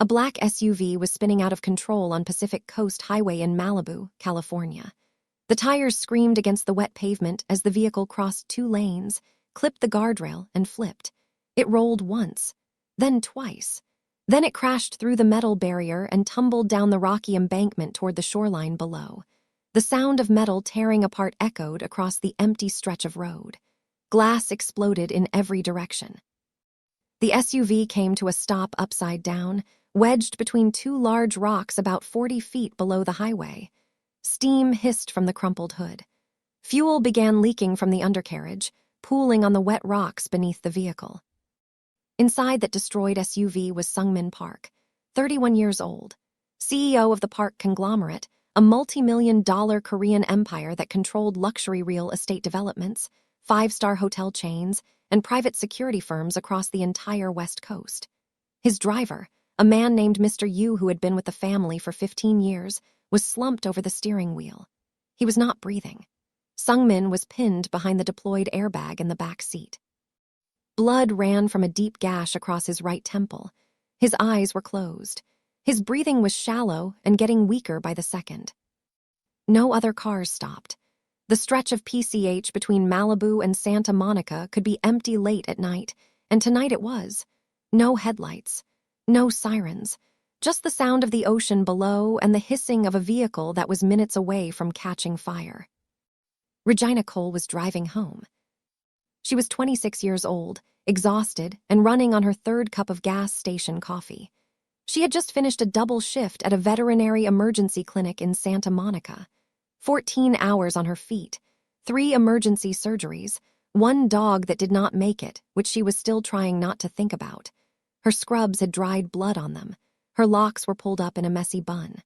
A black SUV was spinning out of control on Pacific Coast Highway in Malibu, California. The tires screamed against the wet pavement as the vehicle crossed 2 lanes, clipped the guardrail, and flipped. It rolled once, then twice. Then it crashed through the metal barrier and tumbled down the rocky embankment toward the shoreline below. The sound of metal tearing apart echoed across the empty stretch of road. Glass exploded in every direction. The SUV came to a stop upside down, wedged between 2 large rocks about 40 feet below the highway. Steam hissed from the crumpled hood. Fuel began leaking from the undercarriage, pooling on the wet rocks beneath the vehicle. Inside that destroyed SUV was Sungmin Park, 31 years old, CEO of the Park conglomerate, a multi-million-dollar Korean empire that controlled luxury real estate developments, 5-star hotel chains, and private security firms across the entire West Coast. His driver, a man named Mr. Yu who had been with the family for 15 years, was slumped over the steering wheel. He was not breathing. Sungmin was pinned behind the deployed airbag in the back seat. Blood ran from a deep gash across his right temple. His eyes were closed. His breathing was shallow and getting weaker by the second. No other cars stopped. The stretch of PCH between Malibu and Santa Monica could be empty late at night, and tonight it was. No headlights, no sirens, just the sound of the ocean below and the hissing of a vehicle that was minutes away from catching fire. Regina Cole was driving home. She was 26 years old, exhausted, and running on her 3rd cup of gas station coffee. She had just finished a double shift at a veterinary emergency clinic in Santa Monica. 14 hours on her feet, 3 emergency surgeries, 1 dog that did not make it, which she was still trying not to think about. Her scrubs had dried blood on them. Her locks were pulled up in a messy bun.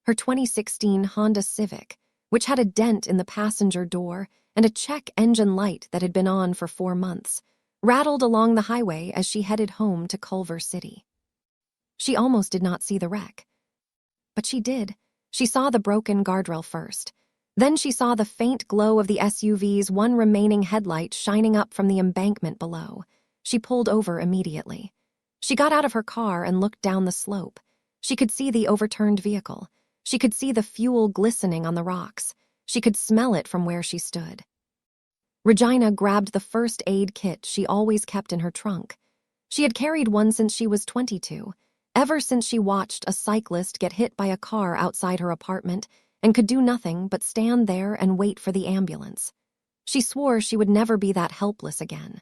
Her 2016 Honda Civic, which had a dent in the passenger door and a check engine light that had been on for 4 months, rattled along the highway as she headed home to Culver City. She almost did not see the wreck. But she did. She saw the broken guardrail first. Then she saw the faint glow of the SUV's 1 remaining headlight shining up from the embankment below. She pulled over immediately. She got out of her car and looked down the slope. She could see the overturned vehicle. She could see the fuel glistening on the rocks. She could smell it from where she stood. Regina grabbed the first aid kit she always kept in her trunk. She had carried one since she was 22, ever since she watched a cyclist get hit by a car outside her apartment and could do nothing but stand there and wait for the ambulance. She swore she would never be that helpless again.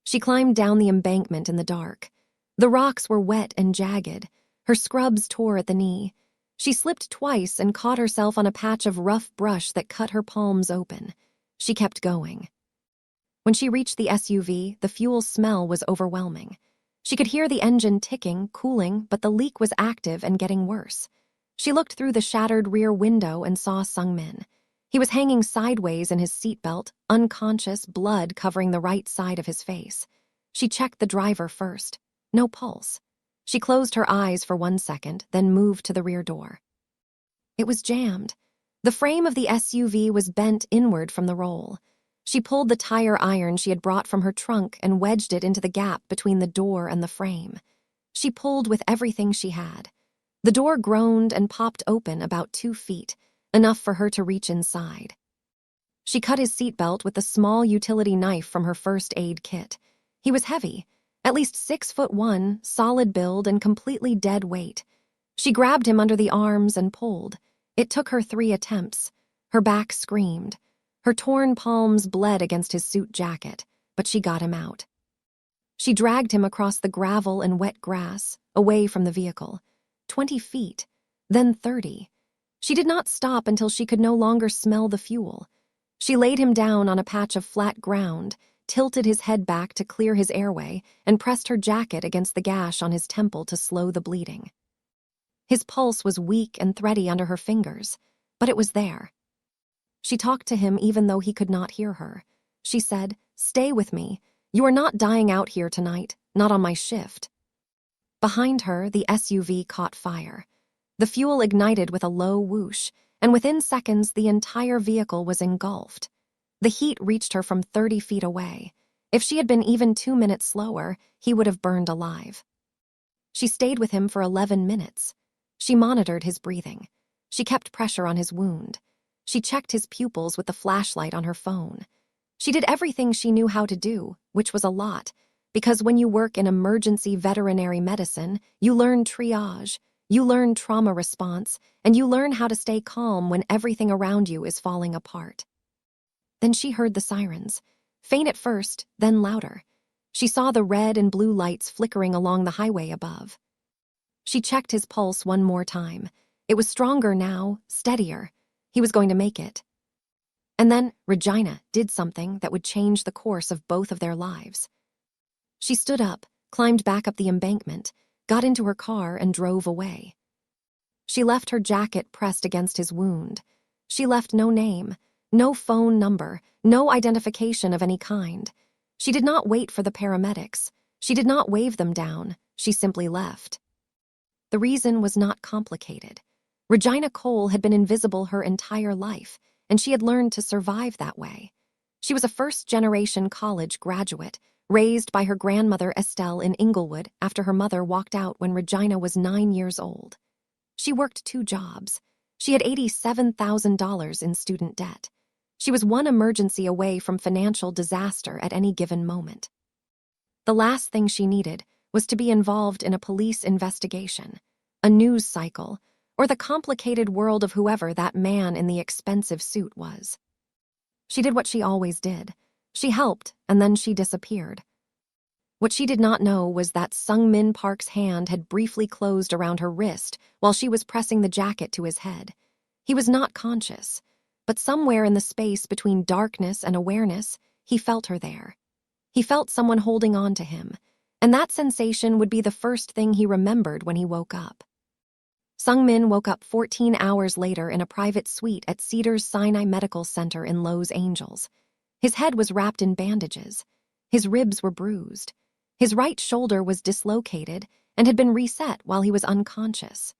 She climbed down the embankment in the dark. The rocks were wet and jagged. Her scrubs tore at the knee. She slipped twice and caught herself on a patch of rough brush that cut her palms open. She kept going. When she reached the SUV, the fuel smell was overwhelming. She could hear the engine ticking, cooling, but the leak was active and getting worse. She looked through the shattered rear window and saw Sungmin. He was hanging sideways in his seatbelt, unconscious, blood covering the right side of his face. She checked the driver first. No pulse. She closed her eyes for 1 second, then moved to the rear door. It was jammed. The frame of the SUV was bent inward from the roll. She pulled the tire iron she had brought from her trunk and wedged it into the gap between the door and the frame. She pulled with everything she had. The door groaned and popped open about 2 feet, enough for her to reach inside. She cut his seatbelt with the small utility knife from her first aid kit. He was heavy, at least 6'1", solid build and completely dead weight. She grabbed him under the arms and pulled. It took her 3 attempts. Her back screamed. Her torn palms bled against his suit jacket, but she got him out. She dragged him across the gravel and wet grass, away from the vehicle. 20 feet, then 30. She did not stop until she could no longer smell the fuel. She laid him down on a patch of flat ground, tilted his head back to clear his airway, and pressed her jacket against the gash on his temple to slow the bleeding. His pulse was weak and thready under her fingers, but it was there. She talked to him even though he could not hear her. She said, "Stay with me. You are not dying out here tonight, not on my shift." Behind her, the SUV caught fire. The fuel ignited with a low whoosh, and within seconds the entire vehicle was engulfed. The heat reached her from 30 feet away. If she had been even 2 minutes slower, he would have burned alive. She stayed with him for 11 minutes. She monitored his breathing. She kept pressure on his wound. She checked his pupils with the flashlight on her phone. She did everything she knew how to do, which was a lot, because when you work in emergency veterinary medicine, you learn triage, you learn trauma response, and you learn how to stay calm when everything around you is falling apart. Then she heard the sirens, faint at first, then louder. She saw the red and blue lights flickering along the highway above. She checked his pulse one more time. It was stronger now, steadier. He was going to make it. And then Regina did something that would change the course of both of their lives. She stood up, climbed back up the embankment, got into her car and drove away. She left her jacket pressed against his wound. She left no name, no phone number, no identification of any kind. She did not wait for the paramedics. She did not wave them down. She simply left. The reason was not complicated. Regina Cole had been invisible her entire life, and she had learned to survive that way. She was a first-generation college graduate, raised by her grandmother Estelle in Inglewood after her mother walked out when Regina was 9 years old. She worked 2 jobs. She had $87,000 in student debt. She was one emergency away from financial disaster at any given moment. The last thing she needed was to be involved in a police investigation, a news cycle, or the complicated world of whoever that man in the expensive suit was. She did what she always did. She helped, and then she disappeared. What she did not know was that Sung-min Park's hand had briefly closed around her wrist while she was pressing the jacket to his head. He was not conscious, but somewhere in the space between darkness and awareness, he felt her there. He felt someone holding on to him, and that sensation would be the first thing he remembered when he woke up. Sung-min woke up 14 hours later in a private suite at Cedars-Sinai Medical Center in Los Angeles. His head was wrapped in bandages. His ribs were bruised. His right shoulder was dislocated and had been reset while he was unconscious.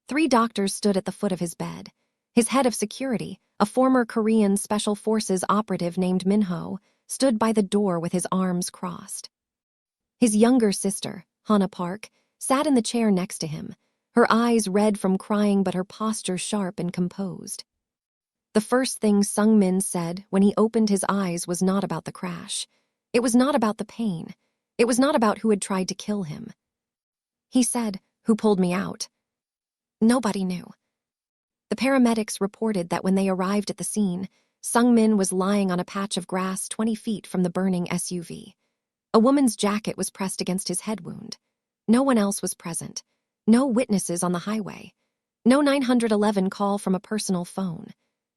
3 doctors stood at the foot of his bed. His head of security, a former Korean Special Forces operative named Min-ho, stood by the door with his arms crossed. His younger sister, Hana Park, sat in the chair next to him, her eyes red from crying but her posture sharp and composed. The first thing Sung-min said when he opened his eyes was not about the crash. It was not about the pain. It was not about who had tried to kill him. He said, "Who pulled me out?" Nobody knew. The paramedics reported that when they arrived at the scene, Sung-min was lying on a patch of grass 20 feet from the burning SUV. A woman's jacket was pressed against his head wound. No one else was present. No witnesses on the highway. No 911 call from a personal phone.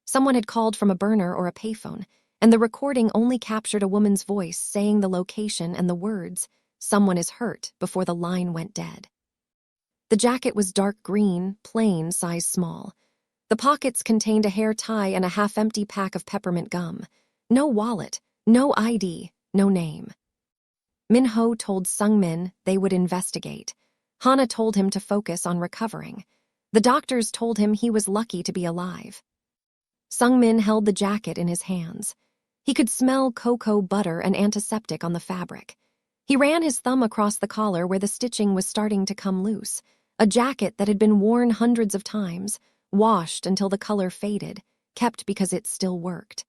Someone had called from a burner or a payphone, and the recording only captured a woman's voice saying the location and the words, "Someone is hurt," before the line went dead. The jacket was dark green, plain, size small. The pockets contained a hair tie and a half-empty pack of peppermint gum. No wallet, no ID, no name. Min-ho told Sung-min they would investigate. Hana told him to focus on recovering. The doctors told him he was lucky to be alive. Sung-min held the jacket in his hands. He could smell cocoa butter and antiseptic on the fabric. He ran his thumb across the collar where the stitching was starting to come loose. A jacket that had been worn hundreds of times, washed until the color faded, kept because it still worked.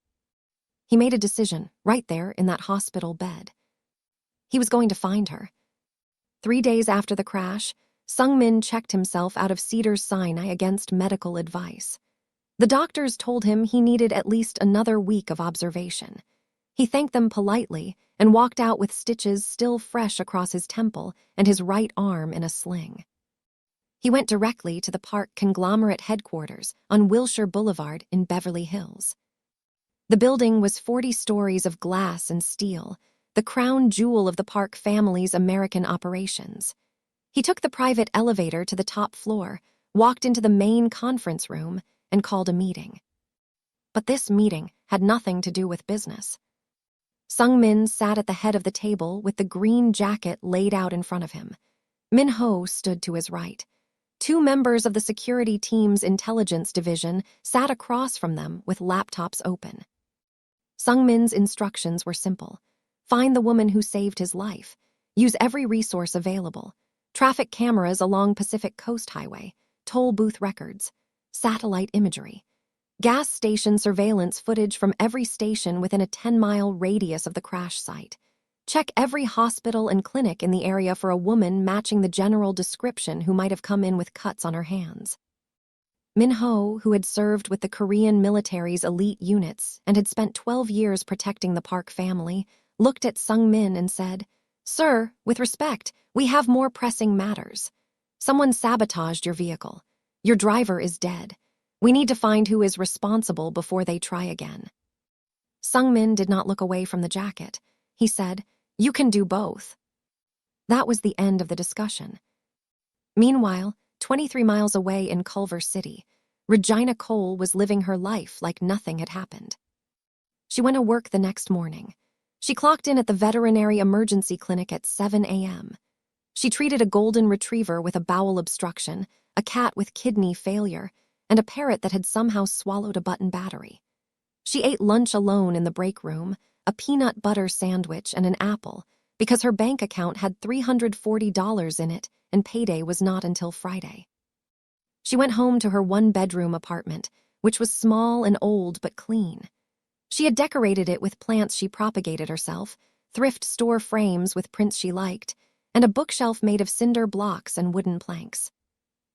He made a decision, right there in that hospital bed. He was going to find her. 3 days after the crash, Sung-min checked himself out of Cedars-Sinai against medical advice. The doctors told him he needed at least another week of observation. He thanked them politely and walked out with stitches still fresh across his temple and his right arm in a sling. He went directly to the park conglomerate headquarters on Wilshire Boulevard in Beverly Hills. The building was 40 stories of glass and steel, the crown jewel of the Park family's American operations. He took the private elevator to the top floor, walked into the main conference room, and called a meeting. But this meeting had nothing to do with business. Sung-min sat at the head of the table with the green jacket laid out in front of him. Min-ho stood to his right. 2 members of the security team's intelligence division sat across from them with laptops open. Sung-min's instructions were simple. Find the woman who saved his life. Use every resource available. traffic cameras along Pacific Coast Highway, toll booth records, satellite imagery, gas station surveillance footage from every station within a 10-mile radius of the crash site. Check every hospital and clinic in the area for a woman matching the general description who might have come in with cuts on her hands. Min-ho, who had served with the Korean military's elite units and had spent 12 years protecting the Park family, looked at Sung-min and said, "Sir, with respect, we have more pressing matters. Someone sabotaged your vehicle. Your driver is dead. We need to find who is responsible before they try again." Sung-min did not look away from the jacket. He said, "You can do both." That was the end of the discussion. Meanwhile, 23 miles away in Culver City, Regina Cole was living her life like nothing had happened. She went to work the next morning. She clocked in at the veterinary emergency clinic at 7 a.m. She treated a golden retriever with a bowel obstruction, a cat with kidney failure, and a parrot that had somehow swallowed a button battery. She ate lunch alone in the break room, a peanut butter sandwich and an apple, because her bank account had $340 in it and payday was not until Friday. She went home to her one-bedroom apartment, which was small and old but clean. She had decorated it with plants she propagated herself, thrift store frames with prints she liked, and a bookshelf made of cinder blocks and wooden planks.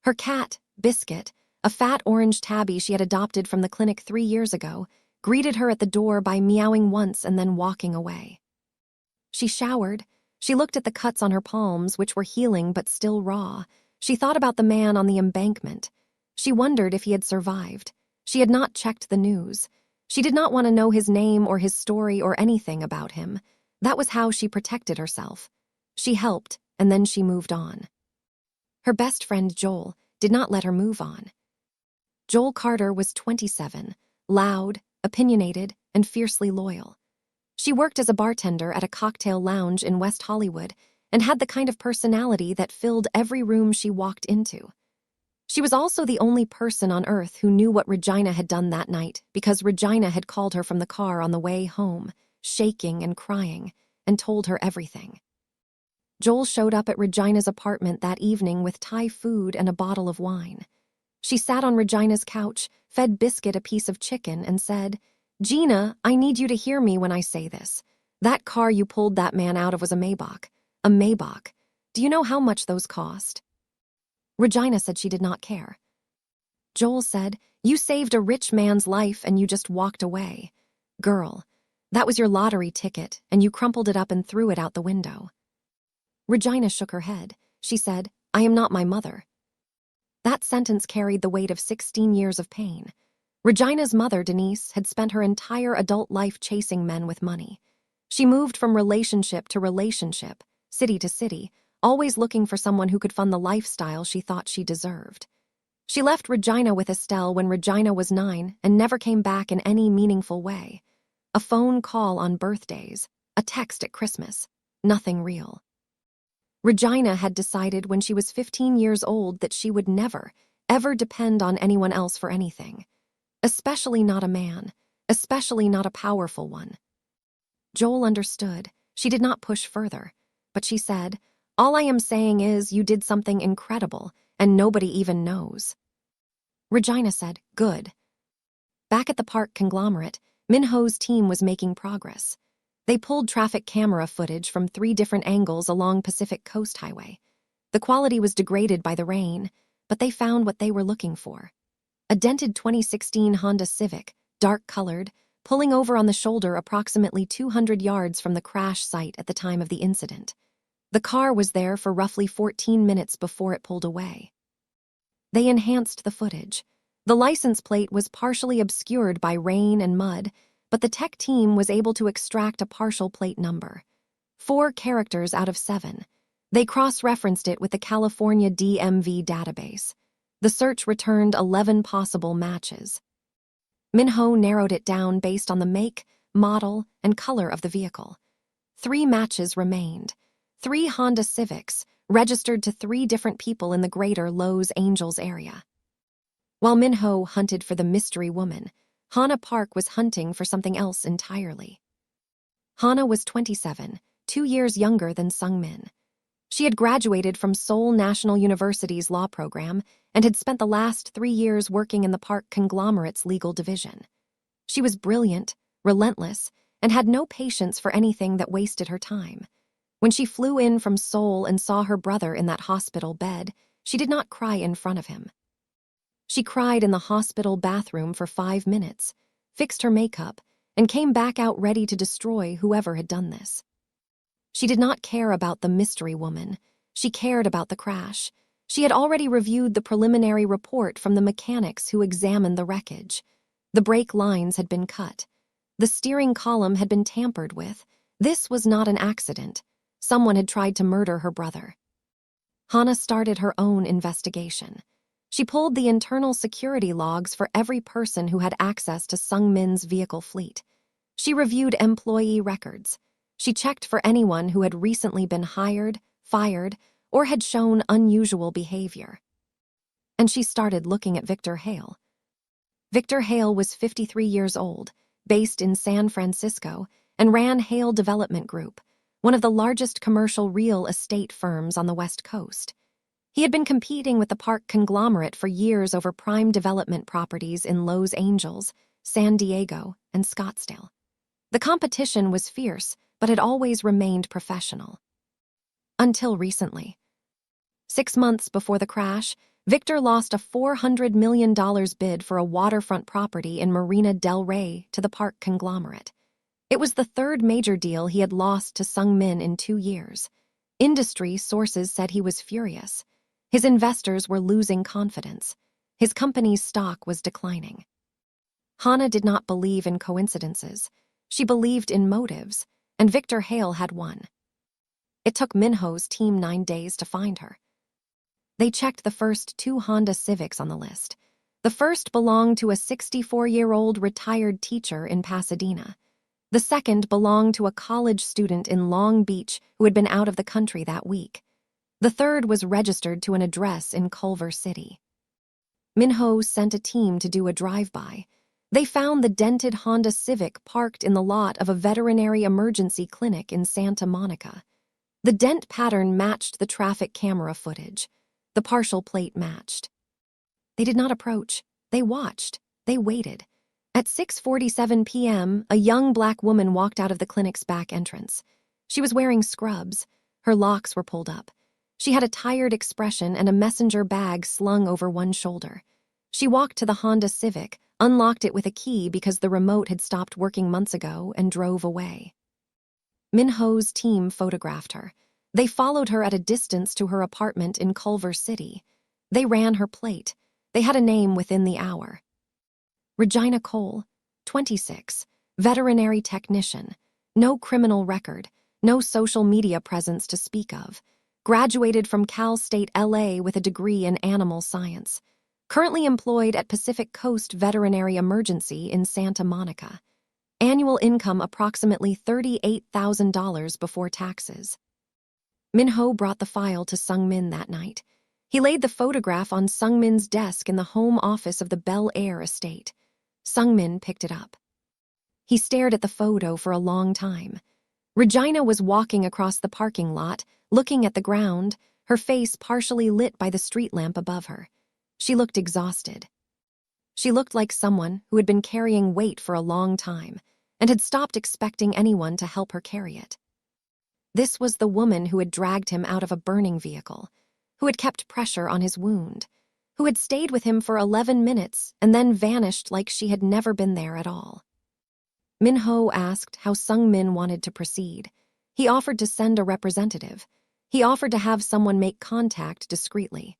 Her cat, Biscuit, a fat orange tabby she had adopted from the clinic 3 years ago, greeted her at the door by meowing once and then walking away. She showered. She looked at the cuts on her palms, which were healing but still raw. She thought about the man on the embankment. She wondered if he had survived. She had not checked the news. She did not want to know his name or his story or anything about him. That was how she protected herself. She helped, and then she moved on. Her best friend, Joel, did not let her move on. Joel Carter was 27, loud, opinionated, and fiercely loyal. She worked as a bartender at a cocktail lounge in West Hollywood and had the kind of personality that filled every room she walked into. She was also the only person on earth who knew what Regina had done that night because Regina had called her from the car on the way home, shaking and crying, and told her everything. Joel showed up at Regina's apartment that evening with Thai food and a bottle of wine. She sat on Regina's couch, fed Biscuit a piece of chicken, and said, "Gina, I need you to hear me when I say this. That car you pulled that man out of was a Maybach. A Maybach. Do you know how much those cost?" Regina said she did not care. Joel said, "You saved a rich man's life and you just walked away. Girl, that was your lottery ticket and you crumpled it up and threw it out the window." Regina shook her head. She said, "I am not my mother." That sentence carried the weight of 16 years of pain. Regina's mother, Denise, had spent her entire adult life chasing men with money. She moved from relationship to relationship, city to city, always looking for someone who could fund the lifestyle she thought she deserved. She left Regina with Estelle when Regina was 9 and never came back in any meaningful way. A phone call on birthdays, a text at Christmas, nothing real. Regina had decided when she was 15 years old that she would never, ever depend on anyone else for anything. Especially not a man, especially not a powerful one. Joel understood. She did not push further, but she said, "All I am saying is you did something incredible, and nobody even knows." Regina said, "Good." Back at the Park conglomerate, Min-ho's team was making progress. They pulled traffic camera footage from 3 different angles along Pacific Coast Highway. The quality was degraded by the rain, but they found what they were looking for. A dented 2016 Honda Civic, dark-colored, pulling over on the shoulder approximately 200 yards from the crash site at the time of the incident. The car was there for roughly 14 minutes before it pulled away. They enhanced the footage. The license plate was partially obscured by rain and mud, but the tech team was able to extract a partial plate number. 4 characters out of 7. They cross-referenced it with the California DMV database. The search returned 11 possible matches. Min-ho narrowed it down based on the make, model, and color of the vehicle. 3 matches remained. 3 Honda Civics, registered to 3 different people in the greater Los Angeles area. While Min-ho hunted for the mystery woman, Hana Park was hunting for something else entirely. Hana was 27, 2 years younger than Sung-min. She had graduated from Seoul National University's law program and had spent the last 3 years working in the Park conglomerate's legal division. She was brilliant, relentless, and had no patience for anything that wasted her time. When she flew in from Seoul and saw her brother in that hospital bed, she did not cry in front of him. She cried in the hospital bathroom for 5 minutes, fixed her makeup, and came back out ready to destroy whoever had done this. She did not care about the mystery woman. She cared about the crash. She had already reviewed the preliminary report from the mechanics who examined the wreckage. The brake lines had been cut. The steering column had been tampered with. This was not an accident. Someone had tried to murder her brother. Hana started her own investigation. She pulled the internal security logs for every person who had access to Sung-min's vehicle fleet. She reviewed employee records. She checked for anyone who had recently been hired, fired, or had shown unusual behavior. And she started looking at Victor Hale. Victor Hale was 53 years old, based in San Francisco, and ran Hale Development Group, one of the largest commercial real estate firms on the West Coast. He had been competing with the Park conglomerate for years over prime development properties in Los Angeles, San Diego, and Scottsdale. The competition was fierce, but had always remained professional. Until recently. 6 months before the crash, Victor lost a $400 million bid for a waterfront property in Marina del Rey to the Park conglomerate. It was the third major deal he had lost to Sung-min in 2 years. Industry sources said he was furious. His investors were losing confidence. His company's stock was declining. Hana did not believe in coincidences. She believed in motives, and Victor Hale had one. It took Minho's team 9 days to find her. They checked the first 2 Honda Civics on the list. The first belonged to a 64-year-old retired teacher in Pasadena. The second belonged to a college student in Long Beach who had been out of the country that week. The third was registered to an address in Culver City. Minho sent a team to do a drive-by. They found the dented Honda Civic parked in the lot of a veterinary emergency clinic in Santa Monica. The dent pattern matched the traffic camera footage. The partial plate matched. They did not approach. They watched. They waited. At 6:47 p.m., a young black woman walked out of the clinic's back entrance. She was wearing scrubs. Her locks were pulled up. She had a tired expression and a messenger bag slung over one shoulder. She walked to the Honda Civic, unlocked it with a key because the remote had stopped working months ago, and drove away. Minho's team photographed her. They followed her at a distance to her apartment in Culver City. They ran her plate. They had a name within the hour. Regina Cole, 26, veterinary technician, no criminal record, no social media presence to speak of. Graduated from Cal State LA with a degree in animal science. Currently employed at Pacific Coast Veterinary Emergency in Santa Monica. Annual income approximately $38,000 before taxes. Minho brought the file to Sung-min that night. He laid the photograph on Sung-min's desk in the home office of the Bel Air estate. Sung-min picked it up. He stared at the photo for a long time. Regina was walking across the parking lot, looking at the ground, her face partially lit by the street lamp above her. She looked exhausted. She looked like someone who had been carrying weight for a long time and had stopped expecting anyone to help her carry it. This was the woman who had dragged him out of a burning vehicle, who had kept pressure on his wound, who had stayed with him for 11 minutes and then vanished like she had never been there at all. Minho asked how Sung-min wanted to proceed. He offered to send a representative. He offered to have someone make contact discreetly.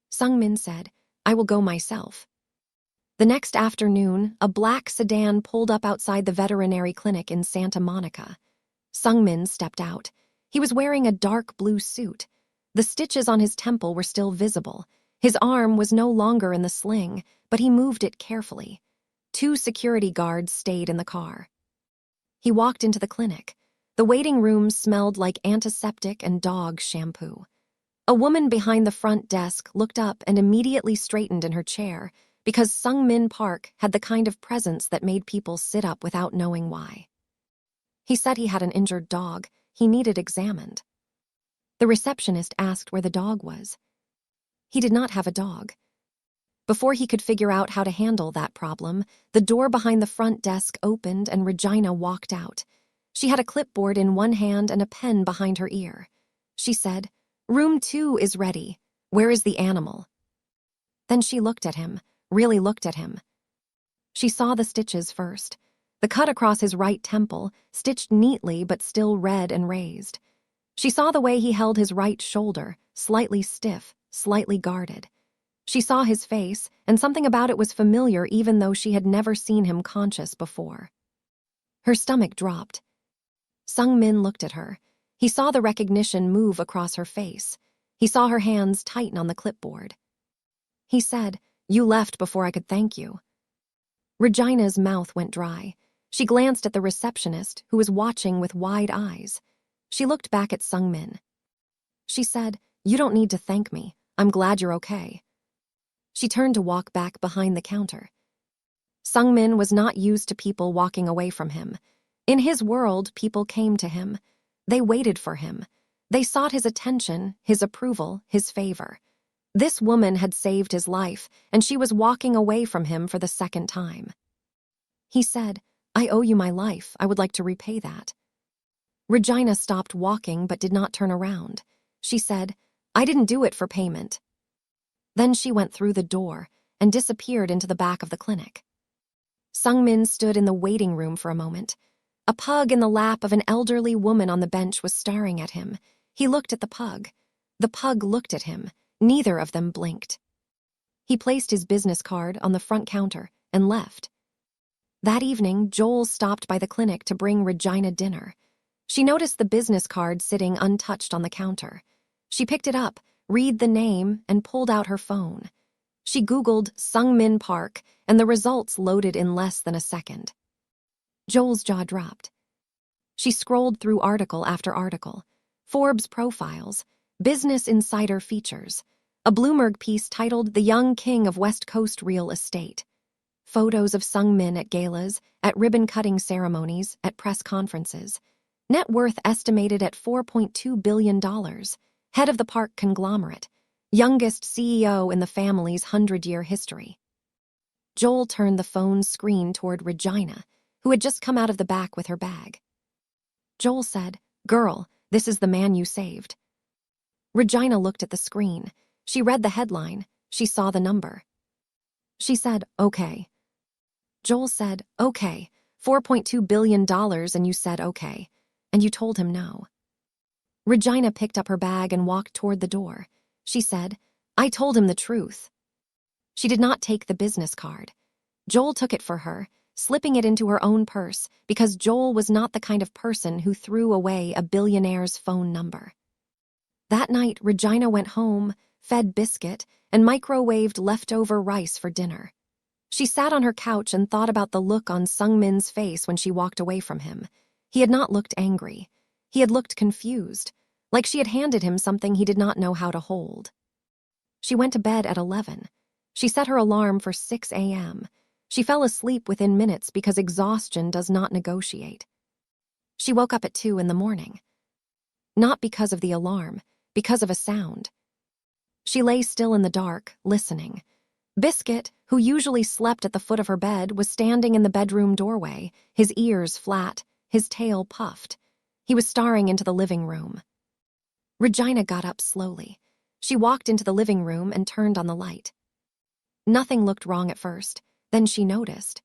Sung-min said, "I will go myself." The next afternoon, a black sedan pulled up outside the veterinary clinic in Santa Monica. Sung-min stepped out. He was wearing a dark blue suit. The stitches on his temple were still visible. His arm was no longer in the sling, but he moved it carefully. 2 security guards stayed in the car. He walked into the clinic. The waiting room smelled like antiseptic and dog shampoo. A woman behind the front desk looked up and immediately straightened in her chair because Sung-min Park had the kind of presence that made people sit up without knowing why. He said he had an injured dog. He needed examined. The receptionist asked where the dog was. He did not have a dog. Before he could figure out how to handle that problem, the door behind the front desk opened and Regina walked out. She had a clipboard in one hand and a pen behind her ear. She said, "Room 2 is ready. Where is the animal?" Then she looked at him, really looked at him. She saw the stitches first. The cut across his right temple, stitched neatly but still red and raised. She saw the way he held his right shoulder, slightly stiff, slightly guarded. She saw his face, and something about it was familiar even though she had never seen him conscious before. Her stomach dropped. Sung-min looked at her. He saw the recognition move across her face. He saw her hands tighten on the clipboard. He said, "You left before I could thank you." Regina's mouth went dry. She glanced at the receptionist, who was watching with wide eyes. She looked back at Sung-min. She said, "You don't need to thank me. I'm glad you're okay." She turned to walk back behind the counter. Sung-min was not used to people walking away from him. In his world, people came to him. They waited for him. They sought his attention, his approval, his favor. This woman had saved his life, and she was walking away from him for the second time. He said, "I owe you my life. I would like to repay that." Regina stopped walking but did not turn around. She said, "I didn't do it for payment." Then she went through the door and disappeared into the back of the clinic. Sung-min stood in the waiting room for a moment. A pug in the lap of an elderly woman on the bench was staring at him. He looked at the pug. The pug looked at him. Neither of them blinked. He placed his business card on the front counter and left. That evening, Joel stopped by the clinic to bring Regina dinner. She noticed the business card sitting untouched on the counter. She picked it up, read the name, and pulled out her phone. She Googled Sung-min Park, and the results loaded in less than a second. Joel's jaw dropped. She scrolled through article after article. Forbes profiles, Business Insider features, a Bloomberg piece titled "The Young King of West Coast Real Estate." Photos of Sung-min at galas, at ribbon-cutting ceremonies, at press conferences. Net worth estimated at $4.2 billion. Head of the park conglomerate. Youngest CEO in the family's 100-year history. Joel turned the phone's screen toward Regina, who had just come out of the back with her bag. Joel said, "Girl, this is the man you saved." Regina looked at the screen. She read the headline. She saw the number. She said, "Okay." Joel said, "Okay, $4.2 billion and you said okay. And you told him no." Regina picked up her bag and walked toward the door. She said, "I told him the truth." She did not take the business card. Joel took it for her, slipping it into her own purse because Joel was not the kind of person who threw away a billionaire's phone number. That night, Regina went home, fed Biscuit, and microwaved leftover rice for dinner. She sat on her couch and thought about the look on Sung-min's face when she walked away from him. He had not looked angry. He had looked confused, like she had handed him something he did not know how to hold. She went to bed at 11. She set her alarm for 6 a.m. She fell asleep within minutes because exhaustion does not negotiate. She woke up at 2 in the morning. Not because of the alarm, because of a sound. She lay still in the dark, listening. Biscuit, who usually slept at the foot of her bed, was standing in the bedroom doorway, his ears flat, his tail puffed. He was staring into the living room. Regina got up slowly. She walked into the living room and turned on the light. Nothing looked wrong at first. Then she noticed.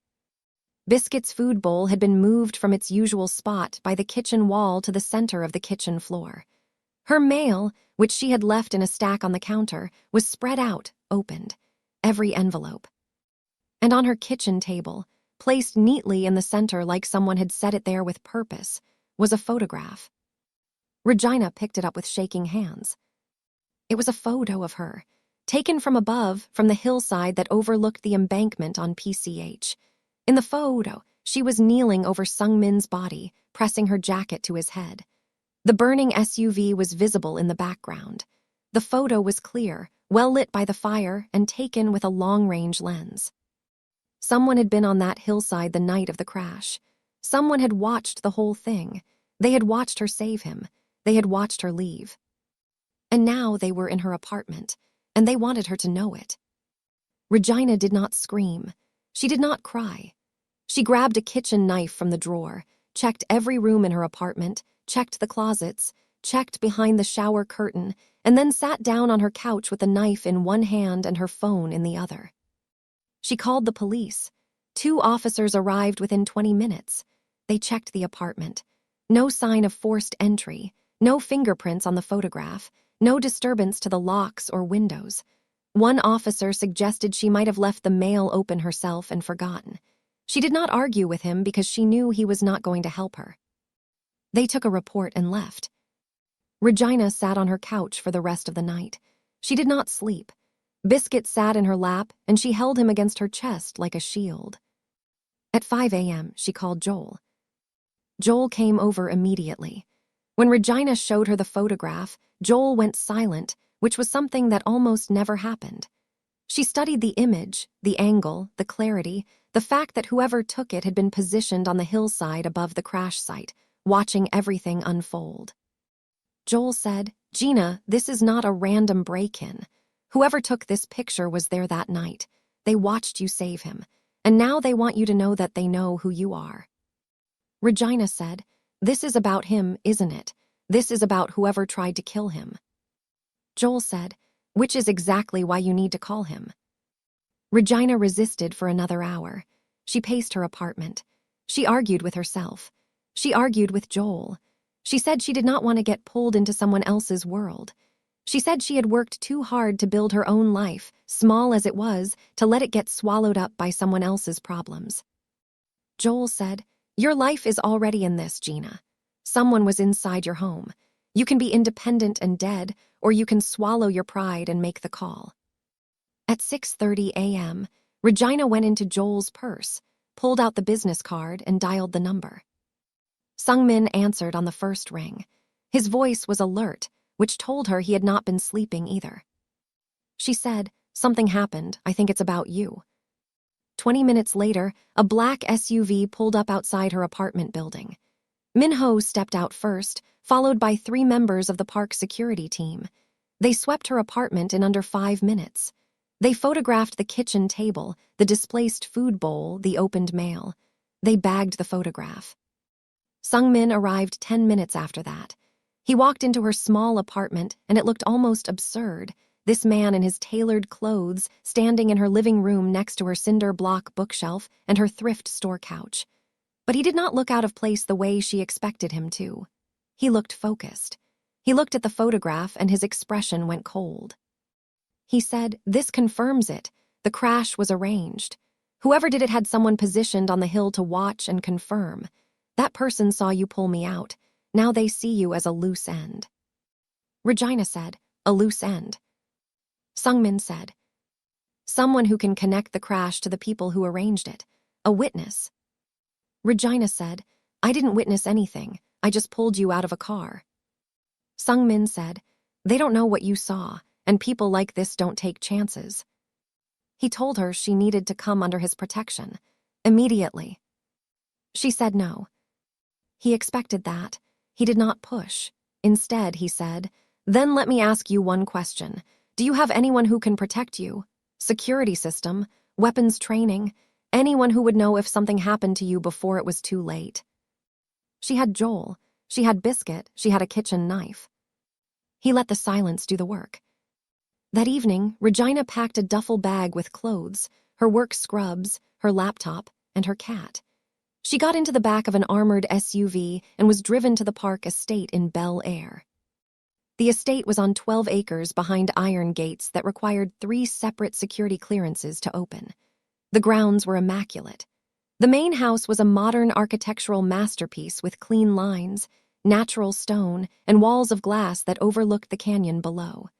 Biscuit's food bowl had been moved from its usual spot by the kitchen wall to the center of the kitchen floor. Her mail, which she had left in a stack on the counter, was spread out, opened, every envelope. And on her kitchen table, placed neatly in the center like someone had set it there with purpose, was a photograph. Regina picked it up with shaking hands. It was a photo of her, taken from above, from the hillside that overlooked the embankment on PCH. In the photo, she was kneeling over Sung-min's body, pressing her jacket to his head. The burning SUV was visible in the background. The photo was clear, well lit by the fire, and taken with a long-range lens. Someone had been on that hillside the night of the crash. Someone had watched the whole thing. They had watched her save him. They had watched her leave. And now they were in her apartment, and they wanted her to know it. Regina did not scream. She did not cry. She grabbed a kitchen knife from the drawer, checked every room in her apartment, checked the closets, checked behind the shower curtain, and then sat down on her couch with the knife in one hand and her phone in the other. She called the police. 2 officers arrived within 20 minutes. They checked the apartment. No sign of forced entry, no fingerprints on the photograph, no disturbance to the locks or windows. One officer suggested she might have left the mail open herself and forgotten. She did not argue with him because she knew he was not going to help her. They took a report and left. Regina sat on her couch for the rest of the night. She did not sleep. Biscuit sat in her lap, and she held him against her chest like a shield. At 5 a.m., she called Joel. Joel came over immediately. When Regina showed her the photograph, Joel went silent, which was something that almost never happened. She studied the image, the angle, the clarity, the fact that whoever took it had been positioned on the hillside above the crash site, watching everything unfold. Joel said, "Gina, this is not a random break-in. Whoever took this picture was there that night. They watched you save him, and now they want you to know that they know who you are." Regina said, "This is about him, isn't it? This is about whoever tried to kill him." Joel said, "Which is exactly why you need to call him." Regina resisted for another hour. She paced her apartment. She argued with herself. She argued with Joel. She said she did not want to get pulled into someone else's world. She said she had worked too hard to build her own life, small as it was, to let it get swallowed up by someone else's problems. Joel said, "Your life is already in this, Gina. Someone was inside your home. You can be independent and dead, or you can swallow your pride and make the call." At 6:30 a.m., Regina went into Joel's purse, pulled out the business card, and dialed the number. Sungmin answered on the first ring. His voice was alert, which told her he had not been sleeping either. She said, "Something happened. I think it's about you." 20 minutes later, a black SUV pulled up outside her apartment building. Minho stepped out first, followed by 3 members of the park security team. They swept her apartment in under 5 minutes. They photographed the kitchen table, the displaced food bowl, the opened mail. They bagged the photograph. Sungmin arrived 10 minutes after that. He walked into her small apartment, and it looked almost absurd. This man in his tailored clothes, standing in her living room next to her cinder block bookshelf and her thrift store couch. But he did not look out of place the way she expected him to. He looked focused. He looked at the photograph, and his expression went cold. He said, "This confirms it. The crash was arranged. Whoever did it had someone positioned on the hill to watch and confirm. That person saw you pull me out. Now they see you as a loose end." Regina said, "A loose end?" Sungmin said, "Someone who can connect the crash to the people who arranged it. A witness." Regina said, "I didn't witness anything. I just pulled you out of a car." Sungmin said, "They don't know what you saw, and people like this don't take chances." He told her she needed to come under his protection, immediately. She said no. He expected that. He did not push. Instead, he said, "Then let me ask you one question. Do you have anyone who can protect you? Security system, weapons training, anyone who would know if something happened to you before it was too late?" She had Joel. She had Biscuit. She had a kitchen knife. He let the silence do the work. That evening, Regina packed a duffel bag with clothes, her work scrubs, her laptop, and her cat. She got into the back of an armored SUV and was driven to the park estate in Bel Air. The estate was on 12 acres behind iron gates that required 3 separate security clearances to open. The grounds were immaculate. The main house was a modern architectural masterpiece with clean lines, natural stone, and walls of glass that overlooked the canyon below.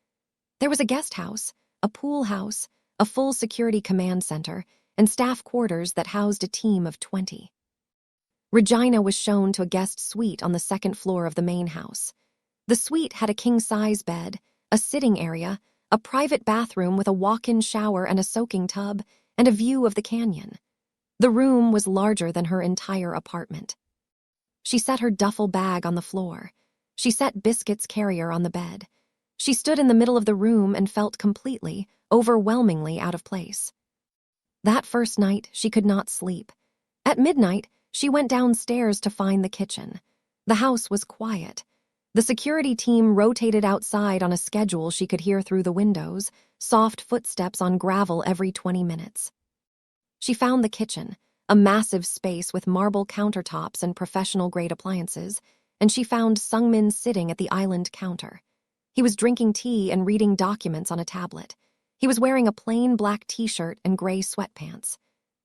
There was a guest house, a pool house, a full security command center, and staff quarters that housed a team of 20. Regina was shown to a guest suite on the 2nd floor of the main house. The suite had a king-size bed, a sitting area, a private bathroom with a walk-in shower and a soaking tub, and a view of the canyon. The room was larger than her entire apartment. She set her duffel bag on the floor. She set Biscuit's carrier on the bed. She stood in the middle of the room and felt completely, overwhelmingly out of place. That first night, she could not sleep. At midnight, she went downstairs to find the kitchen. The house was quiet. The security team rotated outside on a schedule she could hear through the windows, soft footsteps on gravel every 20 minutes. She found the kitchen, a massive space with marble countertops and professional-grade appliances, and she found Sungmin sitting at the island counter. He was drinking tea and reading documents on a tablet. He was wearing a plain black t-shirt and gray sweatpants.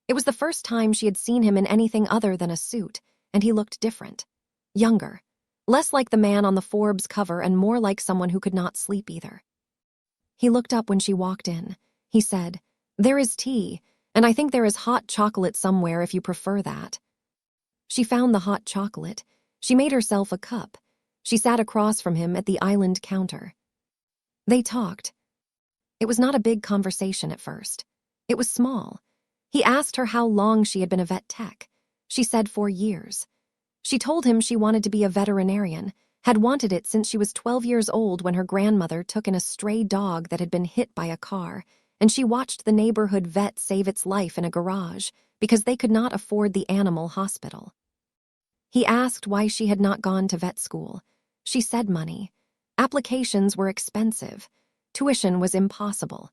It was the first time she had seen him in anything other than a suit, and he looked different. Younger. Less like the man on the Forbes cover and more like someone who could not sleep either. He looked up when she walked in. He said, "There is tea, and I think there is hot chocolate somewhere if you prefer that." She found the hot chocolate. She made herself a cup. She sat across from him at the island counter. They talked. It was not a big conversation at first. It was small. He asked her how long she had been a vet tech. She said 4 years. She told him she wanted to be a veterinarian, had wanted it since she was 12 years old when her grandmother took in a stray dog that had been hit by a car, and she watched the neighborhood vet save its life in a garage because they could not afford the animal hospital. He asked why she had not gone to vet school. She said money. Applications were expensive. Tuition was impossible.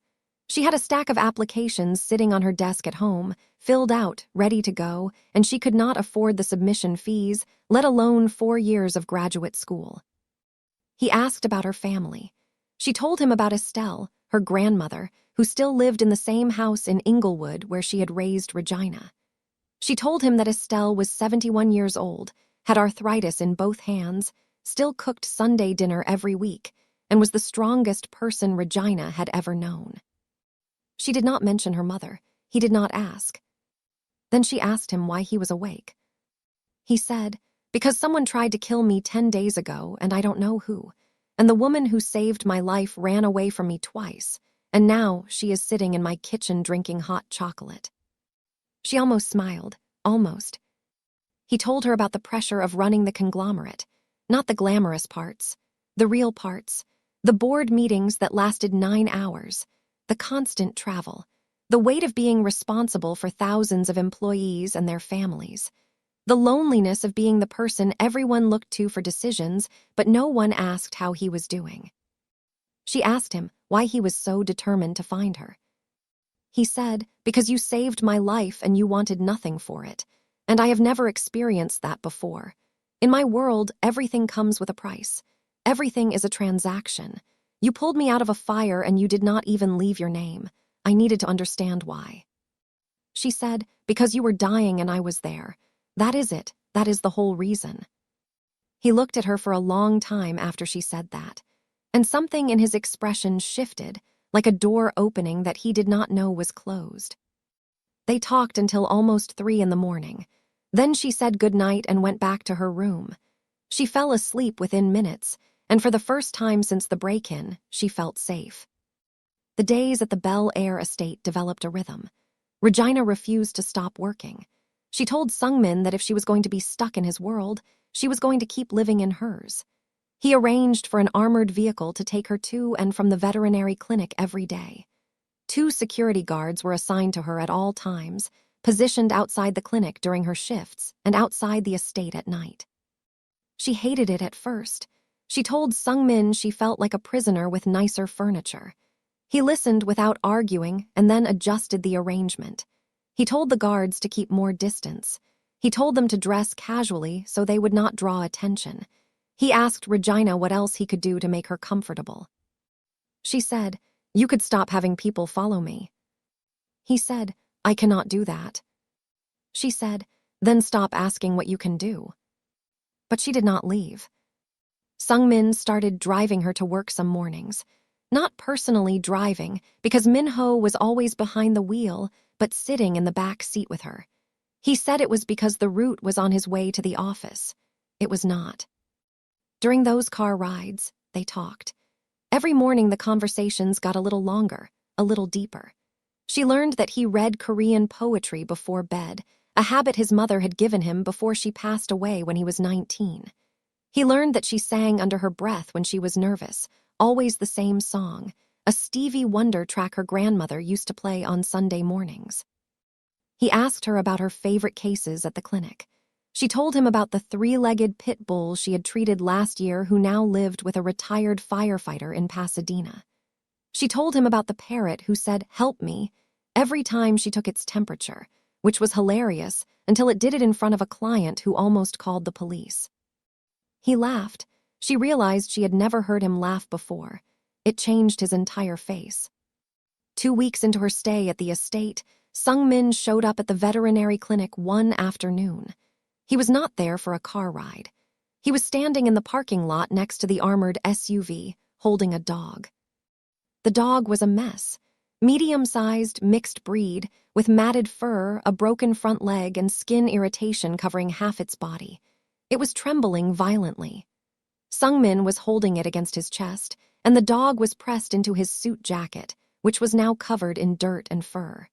She had a stack of applications sitting on her desk at home, filled out, ready to go, and she could not afford the submission fees, let alone 4 years of graduate school. He asked about her family. She told him about Estelle, her grandmother, who still lived in the same house in Inglewood where she had raised Regina. She told him that Estelle was 71 years old, had arthritis in both hands, still cooked Sunday dinner every week, and was the strongest person Regina had ever known. She did not mention her mother. He did not ask. Then she asked him why he was awake. He said, "Because someone tried to kill me 10 days ago, and I don't know who. And the woman who saved my life ran away from me twice, and now she is sitting in my kitchen drinking hot chocolate." She almost smiled, almost. He told her about the pressure of running the conglomerate, not the glamorous parts, the real parts, the board meetings that lasted 9 hours, the constant travel, the weight of being responsible for thousands of employees and their families, the loneliness of being the person everyone looked to for decisions, but no one asked how he was doing. She asked him why he was so determined to find her. He said, "Because you saved my life and you wanted nothing for it, and I have never experienced that before. In my world, everything comes with a price. Everything is a transaction. You pulled me out of a fire and you did not even leave your name. I needed to understand why." She said, "Because you were dying and I was there. That is it. That is the whole reason." He looked at her for a long time after she said that, and something in his expression shifted, like a door opening that he did not know was closed. They talked until almost 3 in the morning. Then she said goodnight and went back to her room. She fell asleep within minutes, and for the first time since the break-in, she felt safe. The days at the Bel Air estate developed a rhythm. Regina refused to stop working. She told Sungmin that if she was going to be stuck in his world, she was going to keep living in hers. He arranged for an armored vehicle to take her to and from the veterinary clinic every day. 2 security guards were assigned to her at all times, positioned outside the clinic during her shifts and outside the estate at night. She hated it at first. She told Sungmin she felt like a prisoner with nicer furniture. He listened without arguing and then adjusted the arrangement. He told the guards to keep more distance. He told them to dress casually so they would not draw attention. He asked Regina what else he could do to make her comfortable. She said, "You could stop having people follow me." He said, "I cannot do that." She said, "Then stop asking what you can do." But she did not leave. Sungmin started driving her to work some mornings. Not personally driving, because Minho was always behind the wheel, but sitting in the back seat with her. He said it was because the route was on his way to the office. It was not. During those car rides, they talked. Every morning the conversations got a little longer, a little deeper. She learned that he read Korean poetry before bed, a habit his mother had given him before she passed away when he was 19. He learned that she sang under her breath when she was nervous, always the same song, a Stevie Wonder track her grandmother used to play on Sunday mornings. He asked her about her favorite cases at the clinic. She told him about the three-legged pit bull she had treated last year who now lived with a retired firefighter in Pasadena. She told him about the parrot who said, "Help me," every time she took its temperature, which was hilarious until it did it in front of a client who almost called the police. He laughed. She realized she had never heard him laugh before. It changed his entire face. 2 weeks into her stay at the estate, Sung-min showed up at the veterinary clinic one afternoon. He was not there for a car ride. He was standing in the parking lot next to the armored SUV, holding a dog. The dog was a mess. Medium-sized, mixed breed, with matted fur, a broken front leg, and skin irritation covering half its body. It was trembling violently. Sung-min was holding it against his chest, and the dog was pressed into his suit jacket, which was now covered in dirt and fur.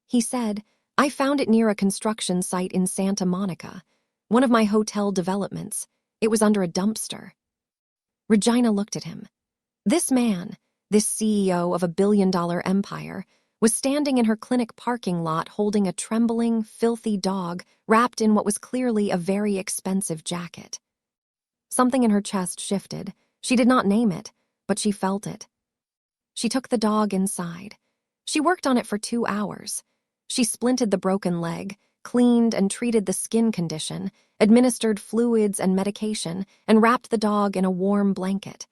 He said, "I found it near a construction site in Santa Monica, one of my hotel developments. It was under a dumpster." Regina looked at him. This man, this CEO of a billion-dollar empire, was standing in her clinic parking lot holding a trembling, filthy dog wrapped in what was clearly a very expensive jacket. Something in her chest shifted. She did not name it, but she felt it. She took the dog inside. She worked on it for 2 hours. She splinted the broken leg, cleaned and treated the skin condition, administered fluids and medication, and wrapped the dog in a warm blanket.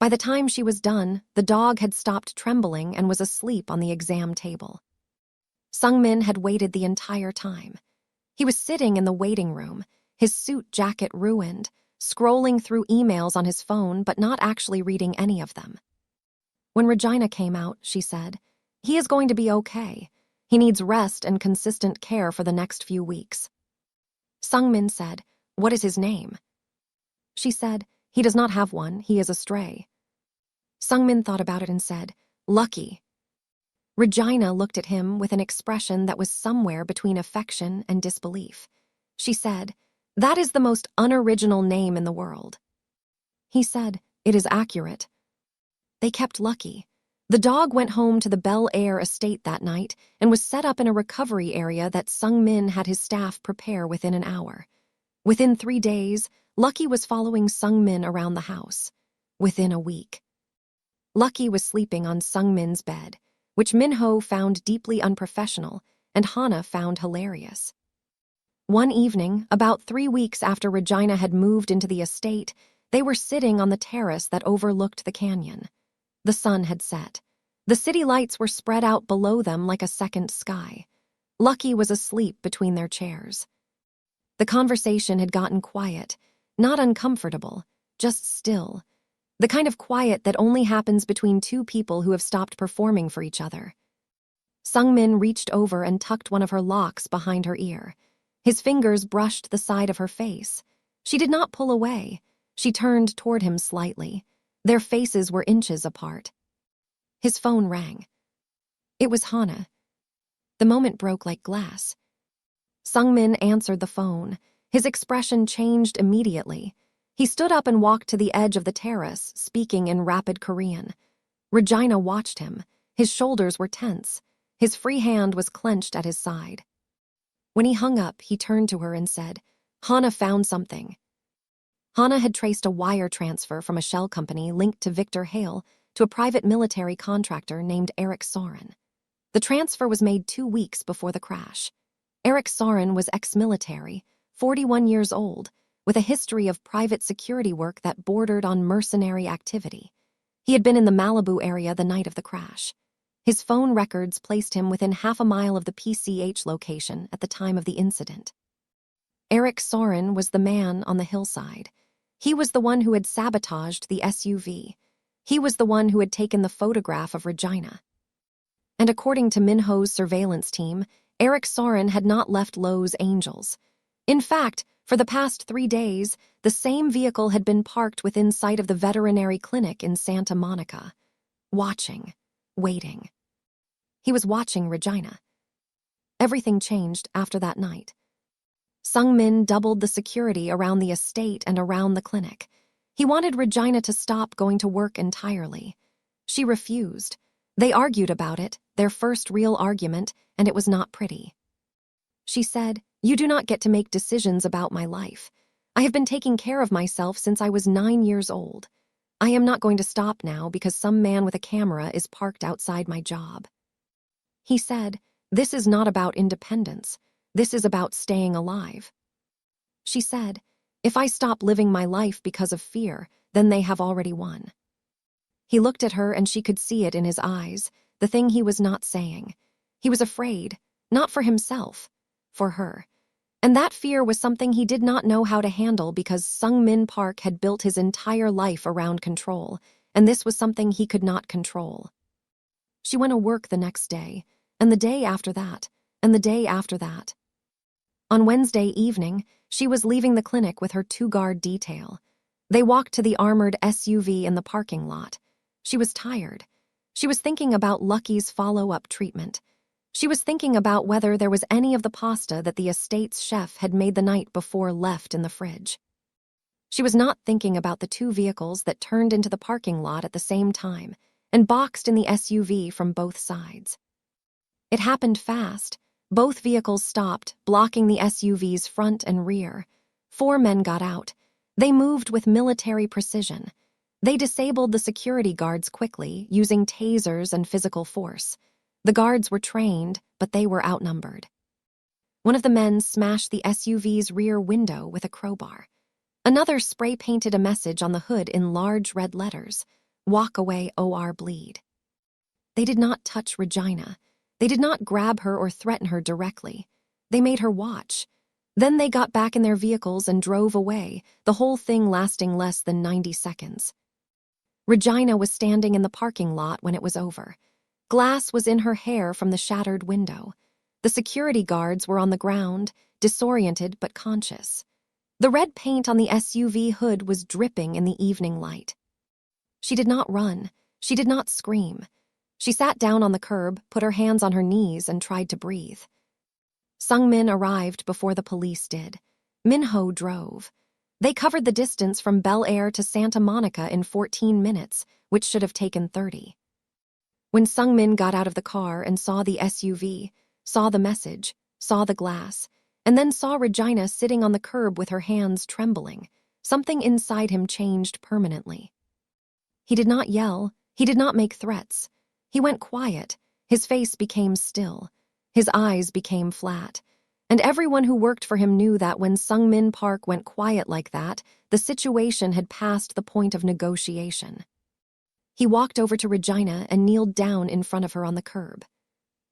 By the time she was done, the dog had stopped trembling and was asleep on the exam table. Sung-min had waited the entire time. He was sitting in the waiting room, his suit jacket ruined, scrolling through emails on his phone but not actually reading any of them. When Regina came out, she said, "He is going to be okay. He needs rest and consistent care for the next few weeks." Sung-min said, "What is his name?" She said, "He does not have one. He is a stray." Sung-min thought about it and said, "Lucky." Regina looked at him with an expression that was somewhere between affection and disbelief. She said, "That is the most unoriginal name in the world." He said, "It is accurate." They kept Lucky. The dog went home to the Bel Air estate that night and was set up in a recovery area that Sung-min had his staff prepare within an hour. Within 3 days, Lucky was following Sung-min around the house. Within a week, Lucky was sleeping on Sung-min's bed, which Min-ho found deeply unprofessional and Hana found hilarious. One evening, about 3 weeks after Regina had moved into the estate, they were sitting on the terrace that overlooked the canyon. The sun had set. The city lights were spread out below them like a second sky. Lucky was asleep between their chairs. The conversation had gotten quiet, not uncomfortable, just still. The kind of quiet that only happens between two people who have stopped performing for each other. Sung-min reached over and tucked one of her locks behind her ear. His fingers brushed the side of her face. She did not pull away. She turned toward him slightly. Their faces were inches apart. His phone rang. It was Hana. The moment broke like glass. Sung-min answered the phone. His expression changed immediately. He stood up and walked to the edge of the terrace, speaking in rapid Korean. Regina watched him. His shoulders were tense. His free hand was clenched at his side. When he hung up, he turned to her and said, "Hana found something." Hana had traced a wire transfer from a shell company linked to Victor Hale to a private military contractor named Eric Soren. The transfer was made 2 weeks before the crash. Eric Soren was ex-military, 41 years old, with a history of private security work that bordered on mercenary activity. He had been in the Malibu area the night of the crash. His phone records placed him within half a mile of the PCH location at the time of the incident. Eric Soren was the man on the hillside. He was the one who had sabotaged the SUV. He was the one who had taken the photograph of Regina. And according to Min-ho's surveillance team, Eric Soren had not left Lowe's Angels. In fact, for the past 3 days, the same vehicle had been parked within sight of the veterinary clinic in Santa Monica. Watching, waiting. He was watching Regina. Everything changed after that night. Sung-min doubled the security around the estate and around the clinic. He wanted Regina to stop going to work entirely. She refused. They argued about it, their first real argument, and it was not pretty. She said, "You do not get to make decisions about my life. I have been taking care of myself since I was 9 years old. I am not going to stop now because some man with a camera is parked outside my job." He said, "This is not about independence. This is about staying alive." She said, "If I stop living my life because of fear, then they have already won." He looked at her and she could see it in his eyes, the thing he was not saying. He was afraid, not for himself, for her. And that fear was something he did not know how to handle because Sung-min Park had built his entire life around control, and this was something he could not control. She went to work the next day, and the day after that, and the day after that. On Wednesday evening, she was leaving the clinic with her 2-guard detail. They walked to the armored SUV in the parking lot. She was tired. She was thinking about Lucky's follow-up treatment. She was thinking about whether there was any of the pasta that the estate's chef had made the night before left in the fridge. She was not thinking about the 2 vehicles that turned into the parking lot at the same time and boxed in the SUV from both sides. It happened fast. Both vehicles stopped, blocking the SUV's front and rear. 4 men got out. They moved with military precision. They disabled the security guards quickly, using tasers and physical force. The guards were trained, but they were outnumbered. One of the men smashed the SUV's rear window with a crowbar. Another spray-painted a message on the hood in large red letters, "Walk away or bleed." They did not touch Regina. They did not grab her or threaten her directly. They made her watch. Then they got back in their vehicles and drove away, the whole thing lasting less than 90 seconds. Regina was standing in the parking lot when it was over. Glass was in her hair from the shattered window. The security guards were on the ground, disoriented but conscious. The red paint on the SUV hood was dripping in the evening light. She did not run. She did not scream. She sat down on the curb, put her hands on her knees, and tried to breathe. Sung-min arrived before the police did. Min-ho drove. They covered the distance from Bel Air to Santa Monica in 14 minutes, which should have taken 30. When Sung-min got out of the car and saw the SUV, saw the message, saw the glass, and then saw Regina sitting on the curb with her hands trembling, something inside him changed permanently. He did not yell. He did not make threats. He went quiet. His face became still. His eyes became flat. And everyone who worked for him knew that when Sung-min Park went quiet like that, the situation had passed the point of negotiation. He walked over to Regina and kneeled down in front of her on the curb.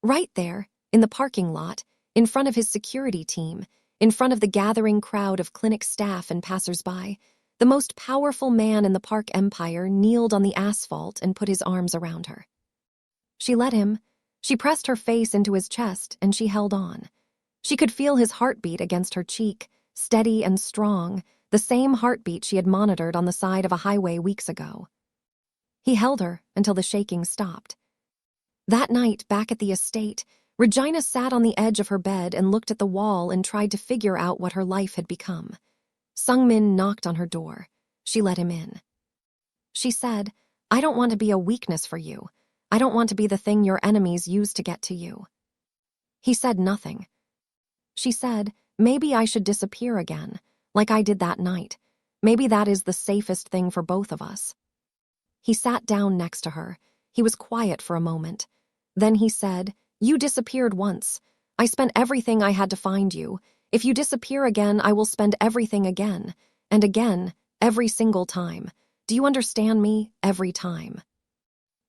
Right there, in the parking lot, in front of his security team, in front of the gathering crowd of clinic staff and passersby, the most powerful man in the Park Empire kneeled on the asphalt and put his arms around her. She let him. She pressed her face into his chest and she held on. She could feel his heartbeat against her cheek, steady and strong, the same heartbeat she had monitored on the side of a highway weeks ago. He held her until the shaking stopped. That night, back at the estate, Regina sat on the edge of her bed and looked at the wall and tried to figure out what her life had become. Sung-min knocked on her door. She let him in. She said, "I don't want to be a weakness for you. I don't want to be the thing your enemies use to get to you." He said nothing. She said, "Maybe I should disappear again, like I did that night. Maybe that is the safest thing for both of us." He sat down next to her. He was quiet for a moment. Then he said, "You disappeared once. I spent everything I had to find you. If you disappear again, I will spend everything again. And again, every single time. Do you understand me? Every time."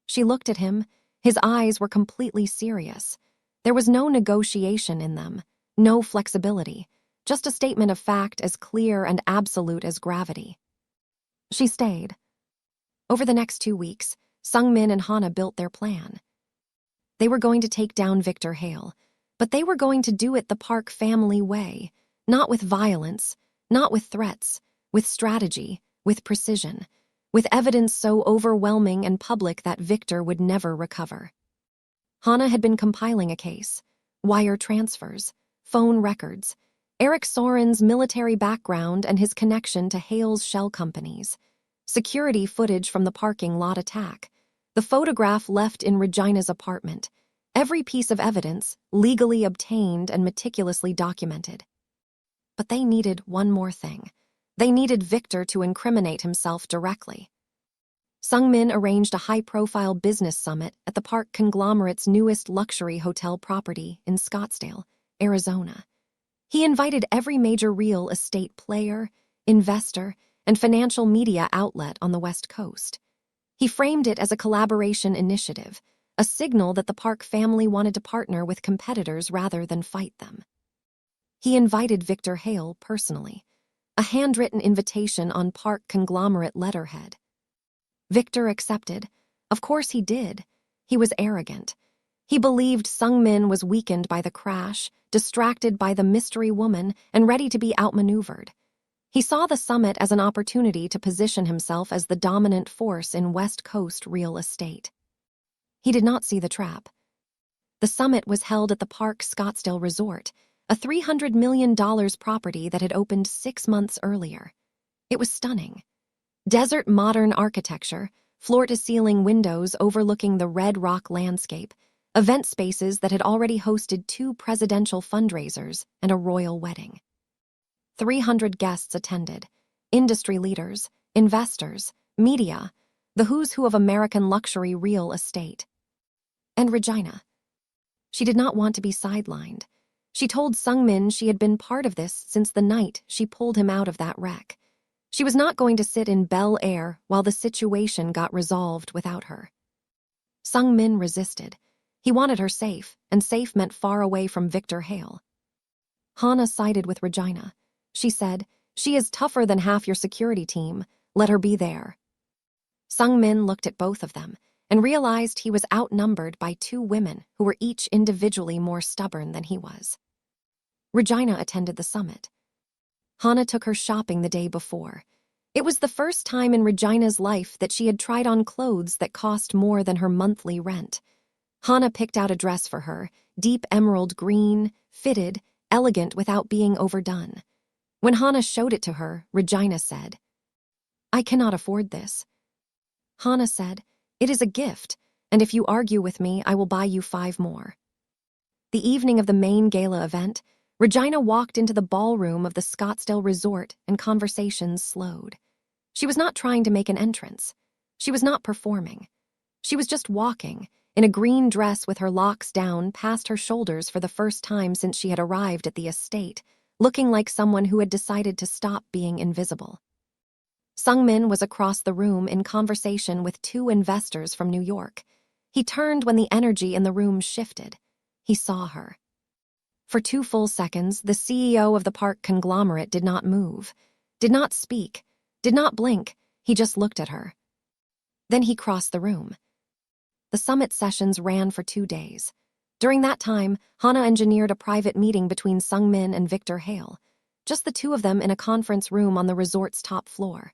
She looked at him. His eyes were completely serious. There was no negotiation in them, no flexibility, just a statement of fact as clear and absolute as gravity. She stayed. Over the next 2 weeks, Sung-min and Hana built their plan. They were going to take down Victor Hale, but they were going to do it the Park family way, not with violence, not with threats, with strategy, with precision, with evidence so overwhelming and public that Victor would never recover. Hana had been compiling a case, wire transfers, phone records, Eric Soren's military background and his connection to Hale's shell companies. Security footage from the parking lot attack. The photograph left in Regina's apartment. Every piece of evidence, legally obtained and meticulously documented. But they needed one more thing. They needed Victor to incriminate himself directly. Sung-min arranged a high-profile business summit at the park conglomerate's newest luxury hotel property in Scottsdale, Arizona. He invited every major real estate player, investor, and financial media outlet on the West Coast. He framed it as a collaboration initiative, a signal that the Park family wanted to partner with competitors rather than fight them. He invited Victor Hale personally, a handwritten invitation on Park conglomerate letterhead. Victor accepted. Of course he did. He was arrogant. He believed Sung-min was weakened by the crash, distracted by the mystery woman, and ready to be outmaneuvered. He saw the summit as an opportunity to position himself as the dominant force in West Coast real estate. He did not see the trap. The summit was held at the Park Scottsdale Resort, a $300 million property that had opened 6 months earlier. It was stunning. Desert modern architecture, floor-to-ceiling windows overlooking the Red Rock landscape, event spaces that had already hosted 2 presidential fundraisers and a royal wedding. 300 guests attended, industry leaders, investors, media, the who's who of American luxury real estate. And Regina. She did not want to be sidelined. She told Sung-min she had been part of this since the night she pulled him out of that wreck. She was not going to sit in Bel Air while the situation got resolved without her. Sung-min resisted. He wanted her safe, and safe meant far away from Victor Hale. Hana sided with Regina. She said, "She is tougher than half your security team. Let her be there." Sung-min looked at both of them and realized he was outnumbered by 2 women who were each individually more stubborn than he was. Regina attended the summit. Hana took her shopping the day before. It was the first time in Regina's life that she had tried on clothes that cost more than her monthly rent. Hana picked out a dress for her, deep emerald green, fitted, elegant without being overdone. When Hana showed it to her, Regina said, "I cannot afford this." Hana said, "It is a gift, and if you argue with me, I will buy you 5 more. The evening of the main gala event, Regina walked into the ballroom of the Scottsdale Resort and conversations slowed. She was not trying to make an entrance. She was not performing. She was just walking, in a green dress with her locks down past her shoulders for the first time since she had arrived at the estate, looking like someone who had decided to stop being invisible. Sung-min was across the room in conversation with 2 investors from New York. He turned when the energy in the room shifted. He saw her. For 2 full seconds, the CEO of the park conglomerate did not move, did not speak, did not blink. He just looked at her. Then he crossed the room. The summit sessions ran for 2 days. During that time, Hana engineered a private meeting between Sung-min and Victor Hale, just the 2 of them in a conference room on the resort's top floor.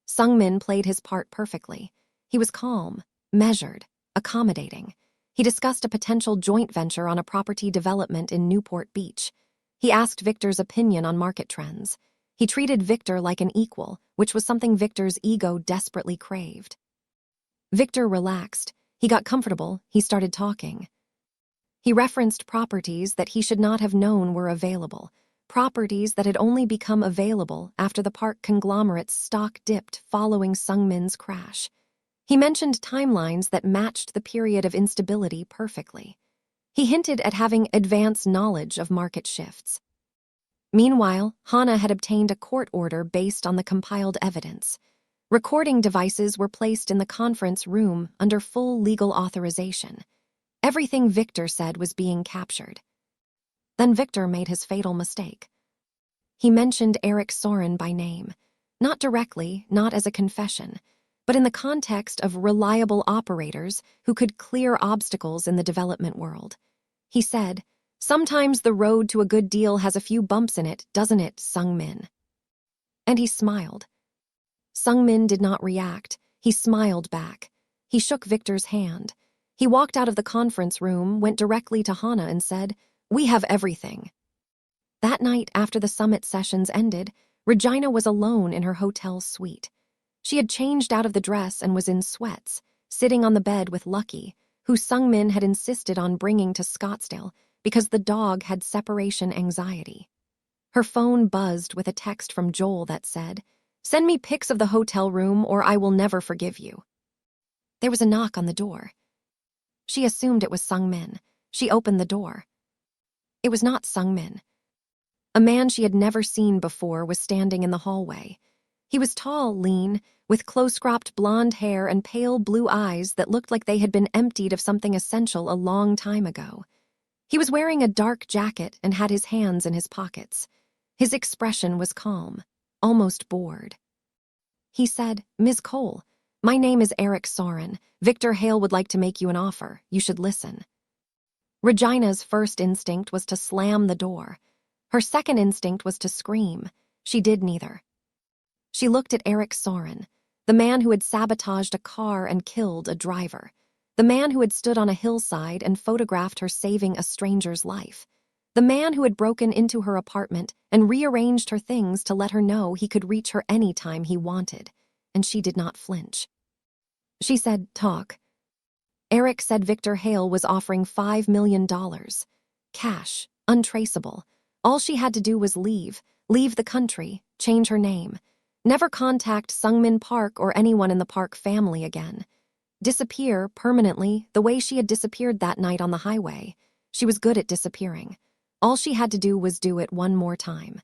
Sung-min played his part perfectly. He was calm, measured, accommodating. He discussed a potential joint venture on a property development in Newport Beach. He asked Victor's opinion on market trends. He treated Victor like an equal, which was something Victor's ego desperately craved. Victor relaxed. He got comfortable. He started talking. He referenced properties that he should not have known were available, properties that had only become available after the park conglomerate's stock dipped following Sung-min's crash. He mentioned timelines that matched the period of instability perfectly. He hinted at having advanced knowledge of market shifts. Meanwhile, Hana had obtained a court order based on the compiled evidence. Recording devices were placed in the conference room under full legal authorization. Everything Victor said was being captured. Then Victor made his fatal mistake. He mentioned Eric Soren by name, not directly, not as a confession, but in the context of reliable operators who could clear obstacles in the development world. He said, "Sometimes the road to a good deal has a few bumps in it, doesn't it, Sung-min?" And he smiled. Sung-min did not react. He smiled back. He shook Victor's hand. He walked out of the conference room, went directly to Hana and said, "We have everything." That night, after the summit sessions ended, Regina was alone in her hotel suite. She had changed out of the dress and was in sweats, sitting on the bed with Lucky, who Sungmin had insisted on bringing to Scottsdale because the dog had separation anxiety. Her phone buzzed with a text from Joel that said, "Send me pics of the hotel room or I will never forgive you." There was a knock on the door. She assumed it was Sungmin. She opened the door. It was not Sungmin. A man she had never seen before was standing in the hallway. He was tall, lean, with close-cropped blonde hair and pale blue eyes that looked like they had been emptied of something essential a long time ago. He was wearing a dark jacket and had his hands in his pockets. His expression was calm, almost bored. He said, "Ms. Cole, my name is Eric Soren. Victor Hale would like to make you an offer. You should listen." Regina's first instinct was to slam the door. Her second instinct was to scream. She did neither. She looked at Eric Soren, the man who had sabotaged a car and killed a driver, the man who had stood on a hillside and photographed her saving a stranger's life, the man who had broken into her apartment and rearranged her things to let her know he could reach her any time he wanted, and she did not flinch. She said, "Talk." Eric said Victor Hale was offering $5 million. Cash, untraceable. All she had to do was leave the country, change her name, never contact Sungmin Park or anyone in the Park family again. Disappear permanently the way she had disappeared that night on the highway. She was good at disappearing. All she had to do was do it one more time.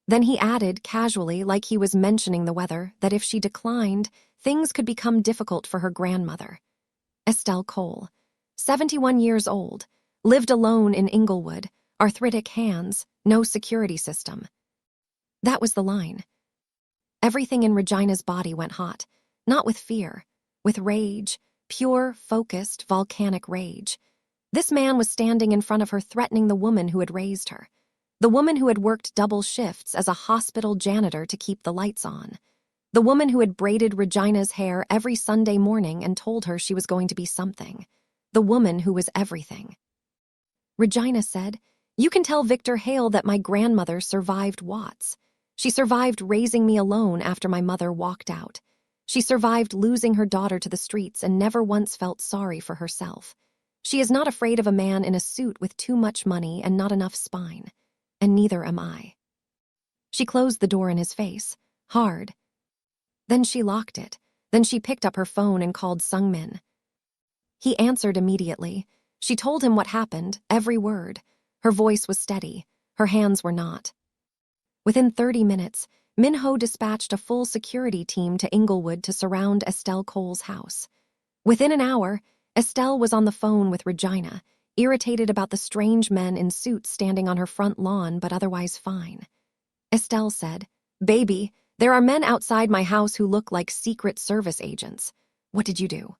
Then he added casually, like he was mentioning the weather, that if she declined, things could become difficult for her grandmother. Estelle Cole, 71 years old, lived alone in Inglewood, arthritic hands, no security system. That was the line. Everything in Regina's body went hot, not with fear, with rage, pure, focused, volcanic rage. This man was standing in front of her, threatening the woman who had raised her, the woman who had worked double shifts as a hospital janitor to keep the lights on, the woman who had braided Regina's hair every Sunday morning and told her she was going to be something, the woman who was everything. Regina said, "You can tell Victor Hale that my grandmother survived Watts. She survived raising me alone after my mother walked out. She survived losing her daughter to the streets and never once felt sorry for herself. She is not afraid of a man in a suit with too much money and not enough spine. And neither am I." She closed the door in his face, hard. Then she locked it. Then she picked up her phone and called Sungmin. He answered immediately. She told him what happened, every word. Her voice was steady. Her hands were not. Within 30 minutes, Minho dispatched a full security team to Inglewood to surround Estelle Cole's house. Within an hour, Estelle was on the phone with Regina, irritated about the strange men in suits standing on her front lawn but otherwise fine. Estelle said, "Baby, there are men outside my house who look like Secret Service agents. What did you do?"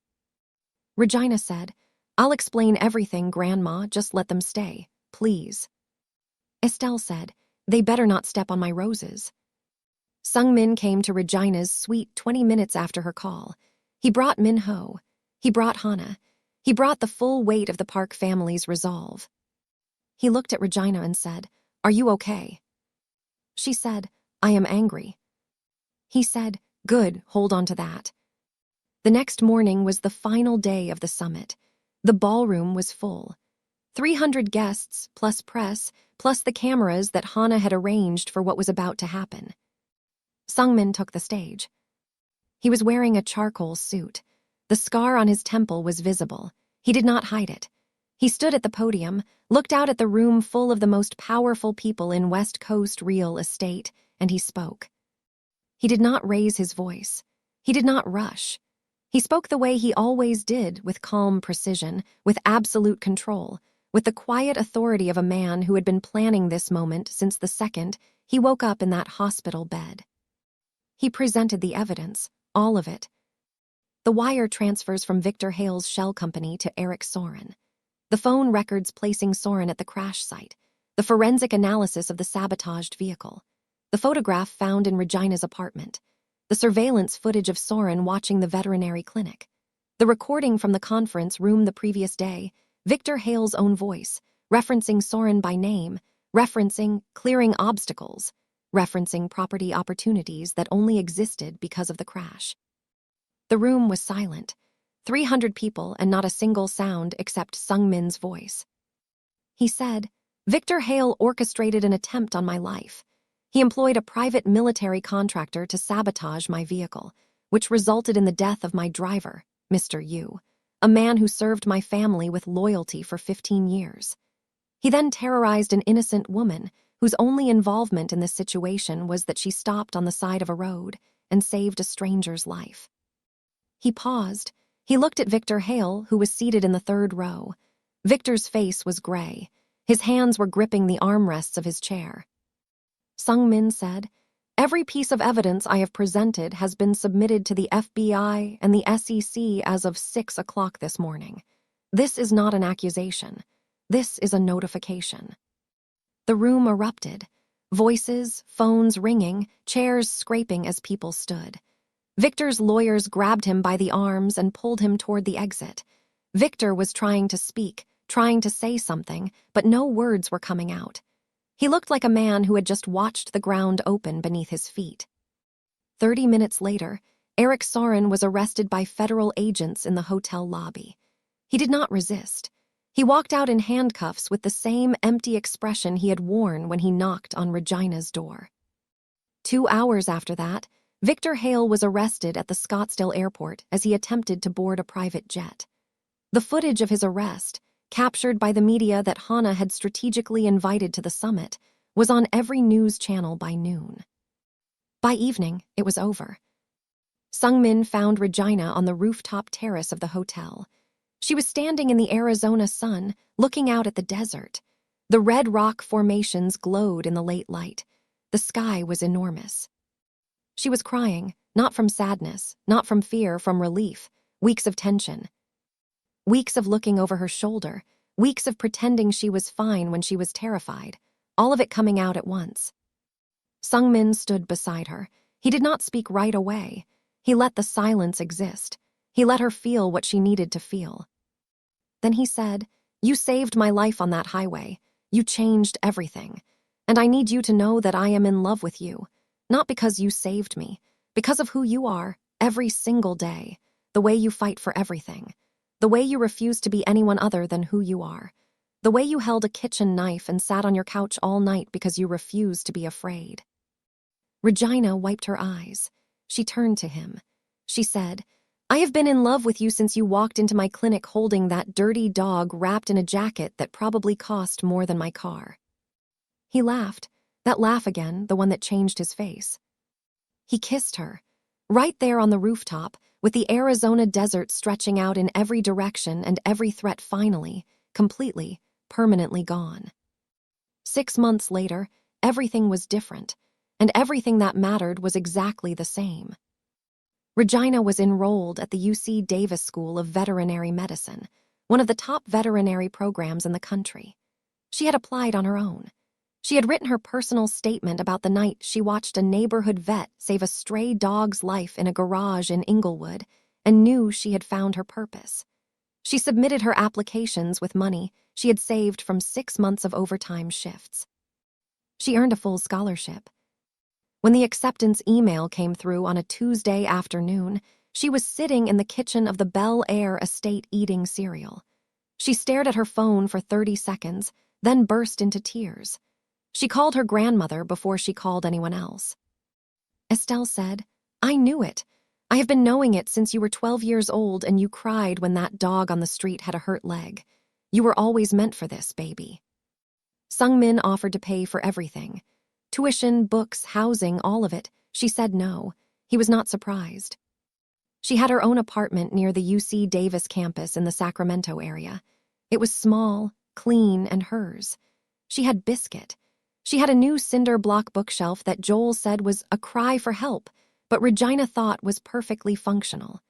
Regina said, "I'll explain everything, Grandma, just let them stay, please." Estelle said, "They better not step on my roses." Sungmin came to Regina's suite 20 minutes after her call. He brought Minho. He brought Hana. He brought the full weight of the Park family's resolve. He looked at Regina and said, "Are you okay?" She said, "I am angry." He said, "Good, hold on to that." The next morning was the final day of the summit. The ballroom was full. 300 guests, plus press, plus the cameras that Hana had arranged for what was about to happen. Sungmin took the stage. He was wearing a charcoal suit. The scar on his temple was visible. He did not hide it. He stood at the podium, looked out at the room full of the most powerful people in West Coast real estate, and he spoke. He did not raise his voice. He did not rush. He spoke the way he always did, with calm precision, with absolute control, with the quiet authority of a man who had been planning this moment since the second he woke up in that hospital bed. He presented the evidence, all of it. The wire transfers from Victor Hale's shell company to Eric Soren. The phone records placing Soren at the crash site. The forensic analysis of the sabotaged vehicle. The photograph found in Regina's apartment. The surveillance footage of Soren watching the veterinary clinic. The recording from the conference room the previous day. Victor Hale's own voice, referencing Soren by name, referencing clearing obstacles, referencing property opportunities that only existed because of the crash. The room was silent. 300 people and not a single sound except Sung-min's voice. He said, "Victor Hale orchestrated an attempt on my life. He employed a private military contractor to sabotage my vehicle, which resulted in the death of my driver, Mr. Yu, a man who served my family with loyalty for 15 years. He then terrorized an innocent woman whose only involvement in this situation was that she stopped on the side of a road and saved a stranger's life." He paused. He looked at Victor Hale, who was seated in the third row. Victor's face was gray. His hands were gripping the armrests of his chair. Sung-min said, "Every piece of evidence I have presented has been submitted to the FBI and the SEC as of 6 o'clock this morning. This is not an accusation. This is a notification." The room erupted. Voices, phones ringing, chairs scraping as people stood. Victor's lawyers grabbed him by the arms and pulled him toward the exit. Victor was trying to speak, trying to say something, but no words were coming out. He looked like a man who had just watched the ground open beneath his feet. 30 minutes later, Eric Soren was arrested by federal agents in the hotel lobby. He did not resist. He walked out in handcuffs with the same empty expression he had worn when he knocked on Regina's door. 2 hours after that, Victor Hale was arrested at the Scottsdale airport as he attempted to board a private jet. The footage of his arrest, captured by the media that Hana had strategically invited to the summit, was on every news channel by noon. By evening, it was over. Sung-min found Regina on the rooftop terrace of the hotel. She was standing in the Arizona sun, looking out at the desert. The red rock formations glowed in the late light. The sky was enormous. She was crying, not from sadness, not from fear, from relief, weeks of tension. Weeks of looking over her shoulder, weeks of pretending she was fine when she was terrified, all of it coming out at once. Sung-min stood beside her. He did not speak right away. He let the silence exist. He let her feel what she needed to feel. Then he said, "You saved my life on that highway. You changed everything. And I need you to know that I am in love with you. Not because you saved me, because of who you are, every single day, the way you fight for everything, the way you refuse to be anyone other than who you are, the way you held a kitchen knife and sat on your couch all night because you refused to be afraid." Regina wiped her eyes. She turned to him. She said, "I have been in love with you since you walked into my clinic holding that dirty dog wrapped in a jacket that probably cost more than my car." He laughed, that laugh again, the one that changed his face. He kissed her, right there on the rooftop, with the Arizona desert stretching out in every direction and every threat finally, completely, permanently gone. 6 months later, everything was different, and everything that mattered was exactly the same. Regina was enrolled at the UC Davis School of Veterinary Medicine, one of the top veterinary programs in the country. She had applied on her own. She had written her personal statement about the night she watched a neighborhood vet save a stray dog's life in a garage in Inglewood and knew she had found her purpose. She submitted her applications with money she had saved from 6 months of overtime shifts. She earned a full scholarship. When the acceptance email came through on a Tuesday afternoon, she was sitting in the kitchen of the Bel Air estate eating cereal. She stared at her phone for 30 seconds, then burst into tears. She called her grandmother before she called anyone else. Estelle said, "I knew it. I have been knowing it since you were 12 years old and you cried when that dog on the street had a hurt leg. You were always meant for this, baby." Sung-min offered to pay for everything. Tuition, books, housing, all of it. She said no. He was not surprised. She had her own apartment near the UC Davis campus in the Sacramento area. It was small, clean, and hers. She had Biscuit. She had a new cinder block bookshelf that Joel said was a cry for help, but Regina thought was perfectly functional.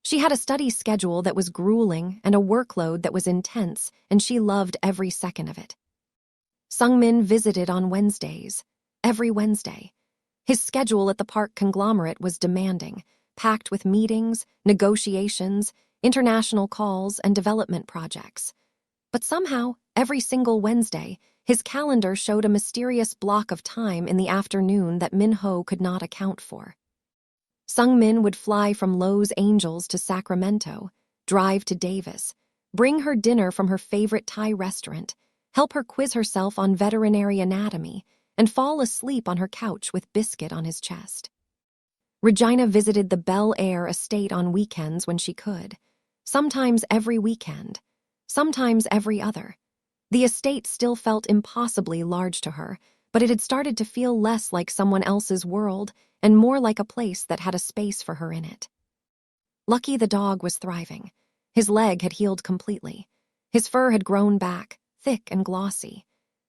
She had a study schedule that was grueling and a workload that was intense, and she loved every second of it. Sung-min visited on Wednesdays, every Wednesday. His schedule at the park conglomerate was demanding, packed with meetings, negotiations, international calls, and development projects. But somehow, every single Wednesday, his calendar showed a mysterious block of time in the afternoon that Min-ho could not account for. Sung-min would fly from Los Angeles to Sacramento, drive to Davis, bring her dinner from her favorite Thai restaurant, help her quiz herself on veterinary anatomy, and fall asleep on her couch with biscuit on his chest. Regina visited the Bel Air estate on weekends when she could, sometimes every weekend, sometimes every other. The estate still felt impossibly large to her, but it had started to feel less like someone else's world and more like a place that had a space for her in it. Lucky the dog was thriving. His leg had healed completely. His fur had grown back, thick and glossy.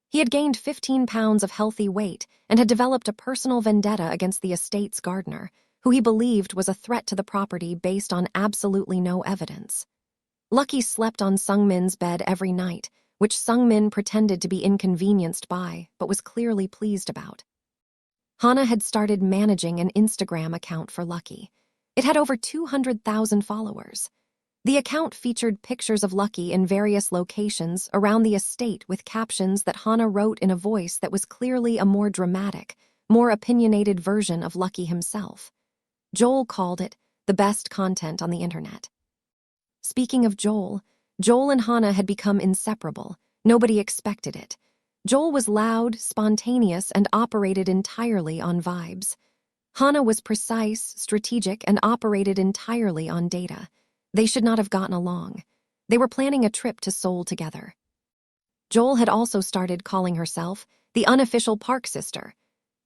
He had gained 15 pounds of healthy weight and had developed a personal vendetta against the estate's gardener, who he believed was a threat to the property based on absolutely no evidence. Lucky slept on Sung-min's bed every night, which Sung-min pretended to be inconvenienced by, but was clearly pleased about. Hana had started managing an Instagram account for Lucky. It had over 200,000 followers. The account featured pictures of Lucky in various locations around the estate with captions that Hana wrote in a voice that was clearly a more dramatic, more opinionated version of Lucky himself. Joel called it the best content on the internet. Speaking of Joel and Hana had become inseparable. Nobody expected it. Joel was loud, spontaneous, and operated entirely on vibes. Hana was precise, strategic, and operated entirely on data. They should not have gotten along. They were planning a trip to Seoul together. Joel had also started calling herself the unofficial park sister,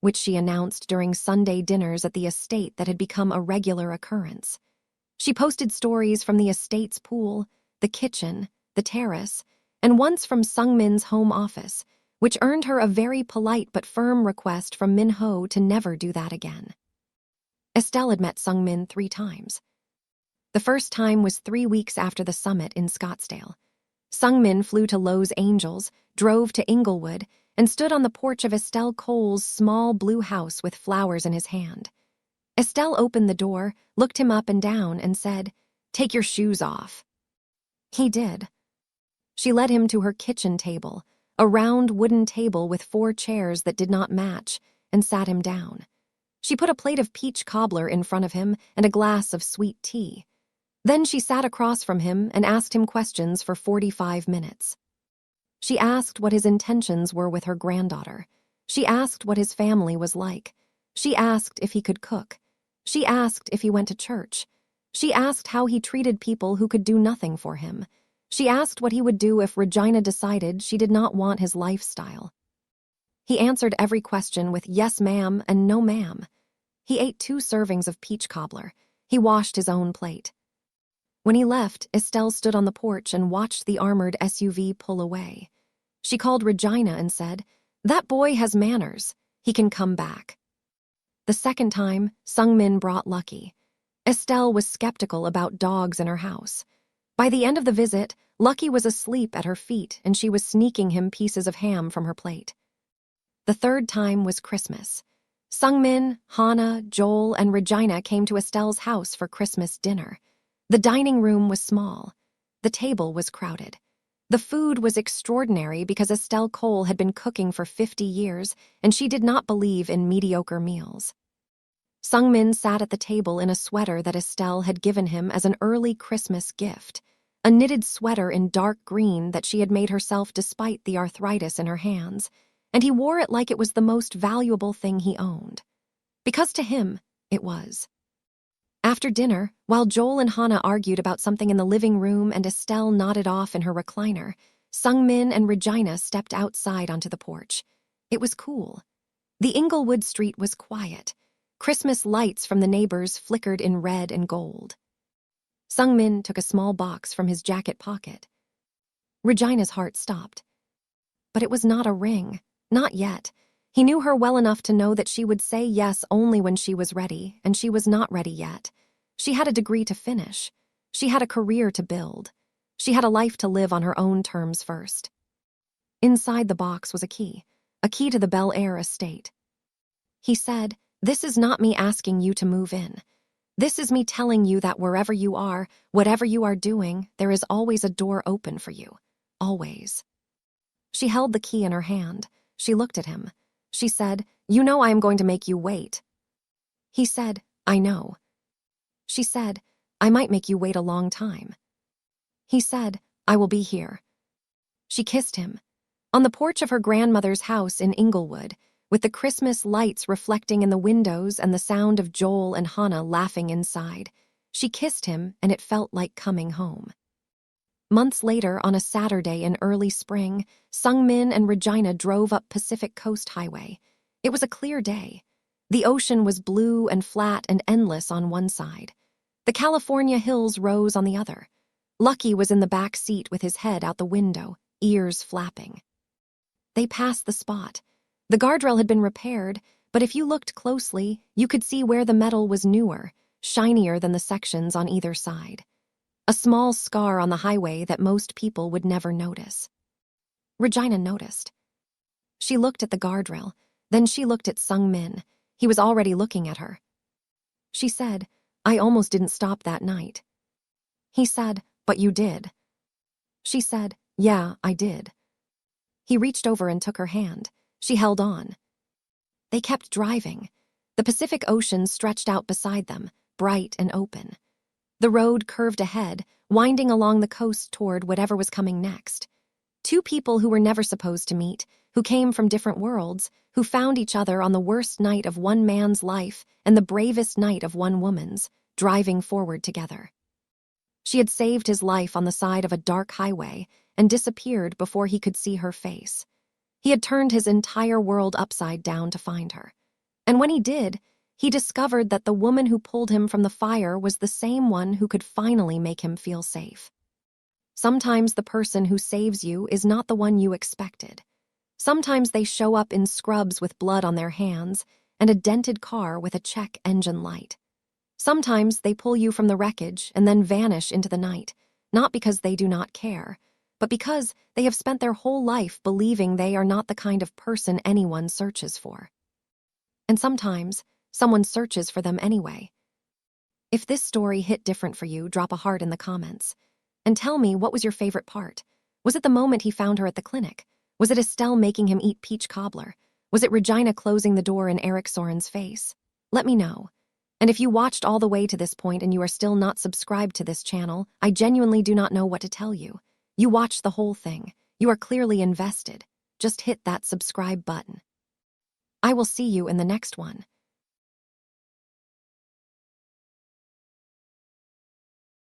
which she announced during Sunday dinners at the estate that had become a regular occurrence. She posted stories from the estate's pool, the kitchen, the terrace, and once from Sung-min's home office, which earned her a very polite but firm request from Min-ho to never do that again. Estelle had met Sung-min 3 times. The first time was 3 weeks after the summit in Scottsdale. Sung-min flew to Los Angeles, drove to Inglewood, and stood on the porch of Estelle Cole's small blue house with flowers in his hand. Estelle opened the door, looked him up and down, and said, "Take your shoes off." He did. She led him to her kitchen table, a round wooden table with 4 chairs that did not match, and sat him down. She put a plate of peach cobbler in front of him and a glass of sweet tea. Then she sat across from him and asked him questions for 45 minutes. She asked what his intentions were with her granddaughter. She asked what his family was like. She asked if he could cook. She asked if he went to church. She asked how he treated people who could do nothing for him. She asked what he would do if Regina decided she did not want his lifestyle. He answered every question with yes ma'am and no ma'am. He ate 2 servings of peach cobbler. He washed his own plate. When he left, Estelle stood on the porch and watched the armored SUV pull away. She called Regina and said, "That boy has manners. He can come back." The second time, Sung-min brought Lucky. Estelle was skeptical about dogs in her house. By the end of the visit, Lucky was asleep at her feet and she was sneaking him pieces of ham from her plate. The third time was Christmas. Sung-min, Hana, Joel, and Regina came to Estelle's house for Christmas dinner. The dining room was small. The table was crowded. The food was extraordinary because Estelle Cole had been cooking for 50 years and she did not believe in mediocre meals. Sung-min sat at the table in a sweater that Estelle had given him as an early Christmas gift, a knitted sweater in dark green that she had made herself despite the arthritis in her hands, and he wore it like it was the most valuable thing he owned. Because to him, it was. After dinner, while Joel and Hana argued about something in the living room and Estelle nodded off in her recliner, Sung-min and Regina stepped outside onto the porch. It was cool. The Inglewood street was quiet. Christmas lights from the neighbors flickered in red and gold. Sung-min took a small box from his jacket pocket. Regina's heart stopped. But it was not a ring. Not yet. He knew her well enough to know that she would say yes only when she was ready, and she was not ready yet. She had a degree to finish. She had a career to build. She had a life to live on her own terms first. Inside the box was a key to the Bel Air estate. He said, "This is not me asking you to move in. This is me telling you that wherever you are, whatever you are doing, there is always a door open for you. always. She held the key in her hand. She looked at him. She said, "You know I am going to make you wait." He said, "I know." She said, "I might make you wait a long time." He said, "I will be here." She kissed him. On the porch of her grandmother's house in Inglewood, with the Christmas lights reflecting in the windows and the sound of Joel and Hannah laughing inside, she kissed him and it felt like coming home. Months later, on a Saturday in early spring, Sungmin and Regina drove up Pacific Coast Highway. It was a clear day. The ocean was blue and flat and endless on one side. The California hills rose on the other. Lucky was in the back seat with his head out the window, ears flapping. They passed the spot. The guardrail had been repaired, but if you looked closely, you could see where the metal was newer, shinier than the sections on either side. A small scar on the highway that most people would never notice. Regina noticed. She looked at the guardrail, then she looked at Sungmin. He was already looking at her. She said, "I almost didn't stop that night." He said, "But you did." She said, "Yeah, I did." He reached over and took her hand. She held on. They kept driving. The Pacific Ocean stretched out beside them, bright and open. The road curved ahead, winding along the coast toward whatever was coming next. Two people who were never supposed to meet, who came from different worlds, who found each other on the worst night of one man's life and the bravest night of one woman's, driving forward together. She had saved his life on the side of a dark highway and disappeared before he could see her face. He had turned his entire world upside down to find her. And when he did, he discovered that the woman who pulled him from the fire was the same one who could finally make him feel safe. Sometimes the person who saves you is not the one you expected. Sometimes they show up in scrubs with blood on their hands and a dented car with a check engine light. Sometimes they pull you from the wreckage and then vanish into the night, not because they do not care, but because they have spent their whole life believing they are not the kind of person anyone searches for. And sometimes, someone searches for them anyway. If this story hit different for you, drop a heart in the comments. And tell me, what was your favorite part? Was it the moment he found her at the clinic? Was it Estelle making him eat peach cobbler? Was it Regina closing the door in Eric Soren's face? Let me know. And if you watched all the way to this point and you are still not subscribed to this channel, I genuinely do not know what to tell you. You watched the whole thing. You are clearly invested. Just hit that subscribe button. I will see you in the next one.